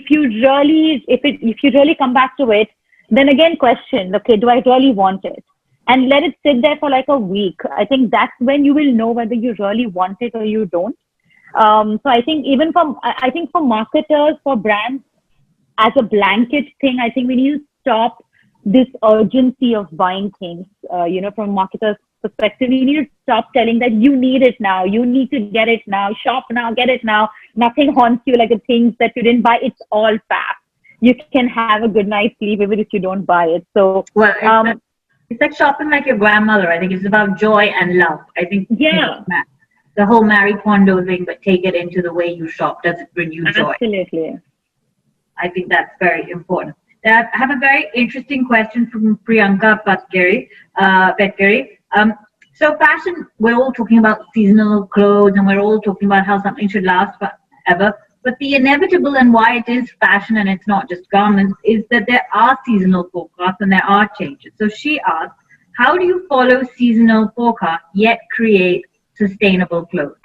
you really come back to it, then again question, okay, do I really want it? And let it sit there for like a week. I think that's when you will know whether you really want it or you don't. So I think for marketers, for brands, as a blanket thing, I think we need to stop this urgency of buying things. From a marketer's perspective, you need to stop telling that you need it now, you need to get it now, shop now, get it now. Nothing haunts you like the things that you didn't buy. It's all fast. You can have a good night's sleep even if you don't buy it. So, Well, it's like shopping like your grandmother. I think it's about joy and love. I think the whole Marie Kondo thing, but take it into the way you shop. Does it bring you joy? Absolutely. I think that's very important. I have a very interesting question from Priyanka Petgiri. So fashion, we're all talking about seasonal clothes and we're all talking about how something should last forever. But the inevitable and why it is fashion and it's not just garments is that there are seasonal forecasts and there are changes. So she asked, how do you follow seasonal forecasts yet create sustainable clothes?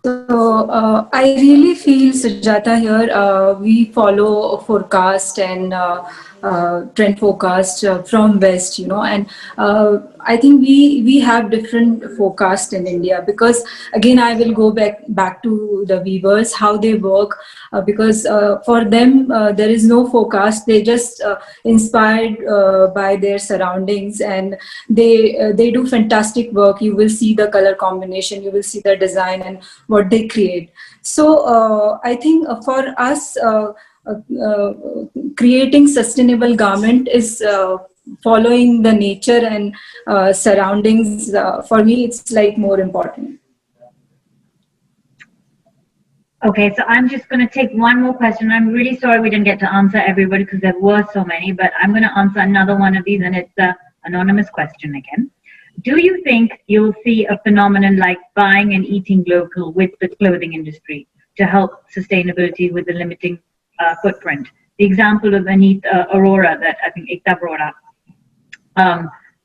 So I really feel, Sujata, here we follow a forecast and trend forecast from West, and I think we have different forecast in India, because again I will go back to the weavers, how they work, because for them there is no forecast. They just inspired by their surroundings, and they do fantastic work. You will see the color combination, you will see the design and what they create. So I think for us, creating sustainable garment is following the nature and surroundings. For me, it's like more important. Okay, so I'm just going to take one more question. I'm really sorry we didn't get to answer everybody because there were so many, but I'm going to answer another one of these, and it's an anonymous question again. Do you think you'll see a phenomenon like buying and eating local with the clothing industry to help sustainability with the limiting footprint? The example of Aurora that I think Ekta brought up.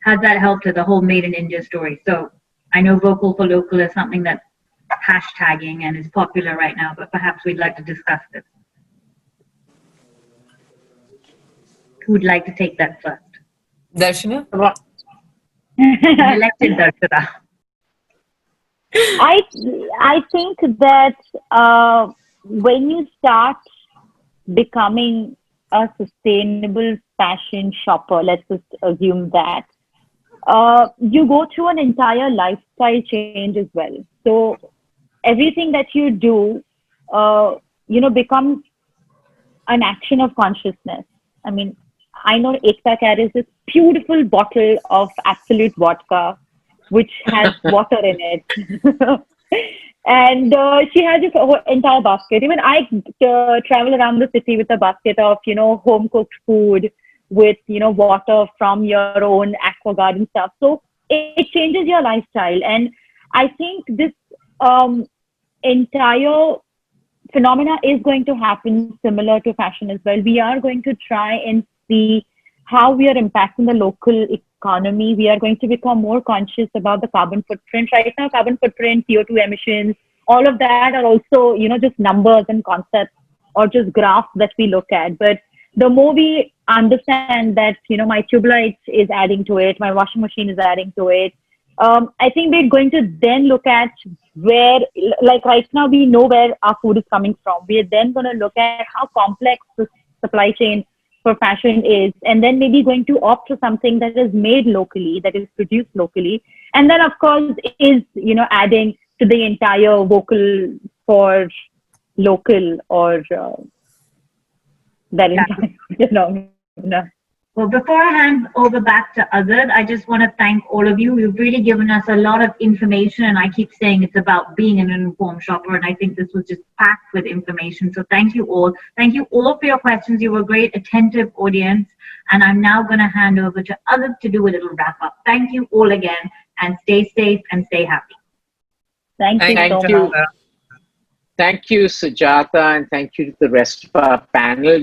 has that helped to the whole Made in India story? So I know vocal for local is something that's hashtagging and is popular right now, but perhaps we'd like to discuss this. Who'd like to take that first? Darshana? Elected Darshana. I think that when you start becoming a sustainable fashion shopper, let's just assume that, you go through an entire lifestyle change as well. So everything that you do, becomes an action of consciousness. I mean, I know Ekta carries this beautiful bottle of Absolute vodka, which has water in it. And she has this whole entire basket. Even I travel around the city with a basket of, home cooked food with, water from your own aqua garden stuff. So it changes your lifestyle. And I think this entire phenomena is going to happen similar to fashion as well. We are going to try and see how we are impacting the local economy. We are going to become more conscious about the carbon footprint. Right now, carbon footprint, CO2 emissions, all of that are also, just numbers and concepts or just graphs that we look at. But the more we understand that, my tube light is adding to it, my washing machine is adding to it, I think we're going to then look at where, like right now, we know where our food is coming from. We are then going to look at how complex the supply chain for fashion is, and then maybe going to opt for something that is made locally, that is produced locally, and then of course is adding to the entire vocal for local or that entire Well, before I hand over back to Azad, I just want to thank all of you. You've really given us a lot of information, and I keep saying it's about being an informed shopper, and I think this was just packed with information. So thank you all. Thank you all for your questions. You were a great, attentive audience, and I'm now going to hand over to Azad to do a little wrap up. Thank you all again, and stay safe and stay happy. Thank you so much. Thank you, Sujata, and thank you to the rest of our panel.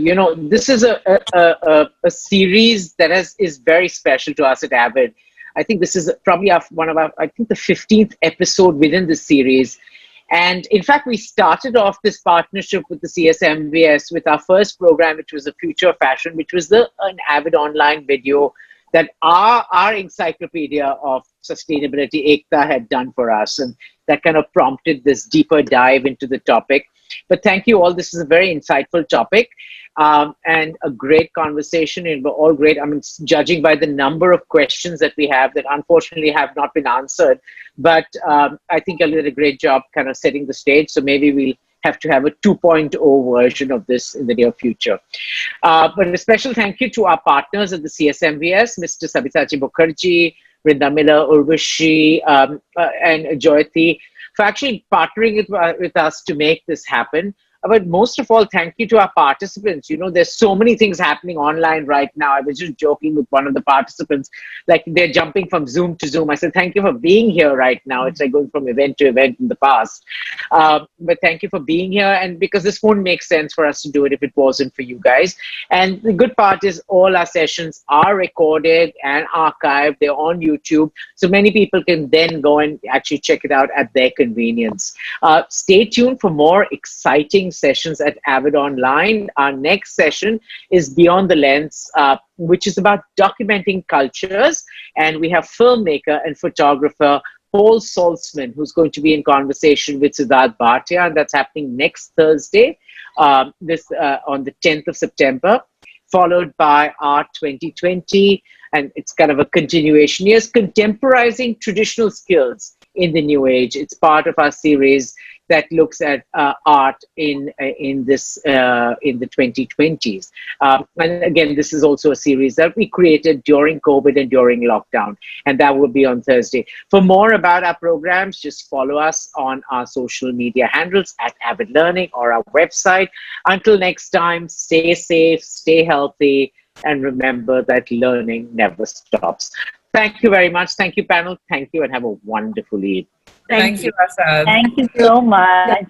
This is a series that is very special to us at Avid. I think this is probably the 15th episode within the series. And in fact, we started off this partnership with the CSMVS with our first program, which was a Future of Fashion, which was an Avid online video that our encyclopedia of sustainability, Ekta, had done for us. And that kind of prompted this deeper dive into the topic. But thank you all. This is a very insightful topic and a great conversation. And we're all great. I mean, judging by the number of questions that we have that unfortunately have not been answered. But I think you did a great job kind of setting the stage. So maybe we'll have to have a 2.0 version of this in the near future. But a special thank you to our partners at the CSMVS, Mr. Sabitaji Mukherjee, Vrinda Miller, Urvashi, and Joyati, for actually partnering with us to make this happen. But most of all, thank you to our participants. There's so many things happening online right now. I was just joking with one of the participants, like they're jumping from Zoom to Zoom. I said, thank you for being here right now. It's like going from event to event in the past. But thank you for being here. And because this won't make sense for us to do it if it wasn't for you guys. And the good part is all our sessions are recorded and archived. They're on YouTube. So many people can then go and actually check it out at their convenience. Stay tuned for more exciting sessions at Avid Online. Our next session is Beyond the Lens, which is about documenting cultures. And we have filmmaker and photographer Paul Salzman, who's going to be in conversation with Siddharth Bhatia. And that's happening next Thursday, on the 10th of September, followed by Art 2020. And it's kind of a continuation. Yes, contemporizing traditional skills in the new age. It's part of our series that looks at art in the 2020s. And again, this is also a series that we created during COVID and during lockdown, and that will be on Thursday. For more about our programs, just follow us on our social media handles at Avid Learning or our website. Until next time, stay safe, stay healthy, and remember that learning never stops. Thank you very much. Thank you, panel. Thank you, and have a wonderful evening. Thank you, Asad. Thank you so much.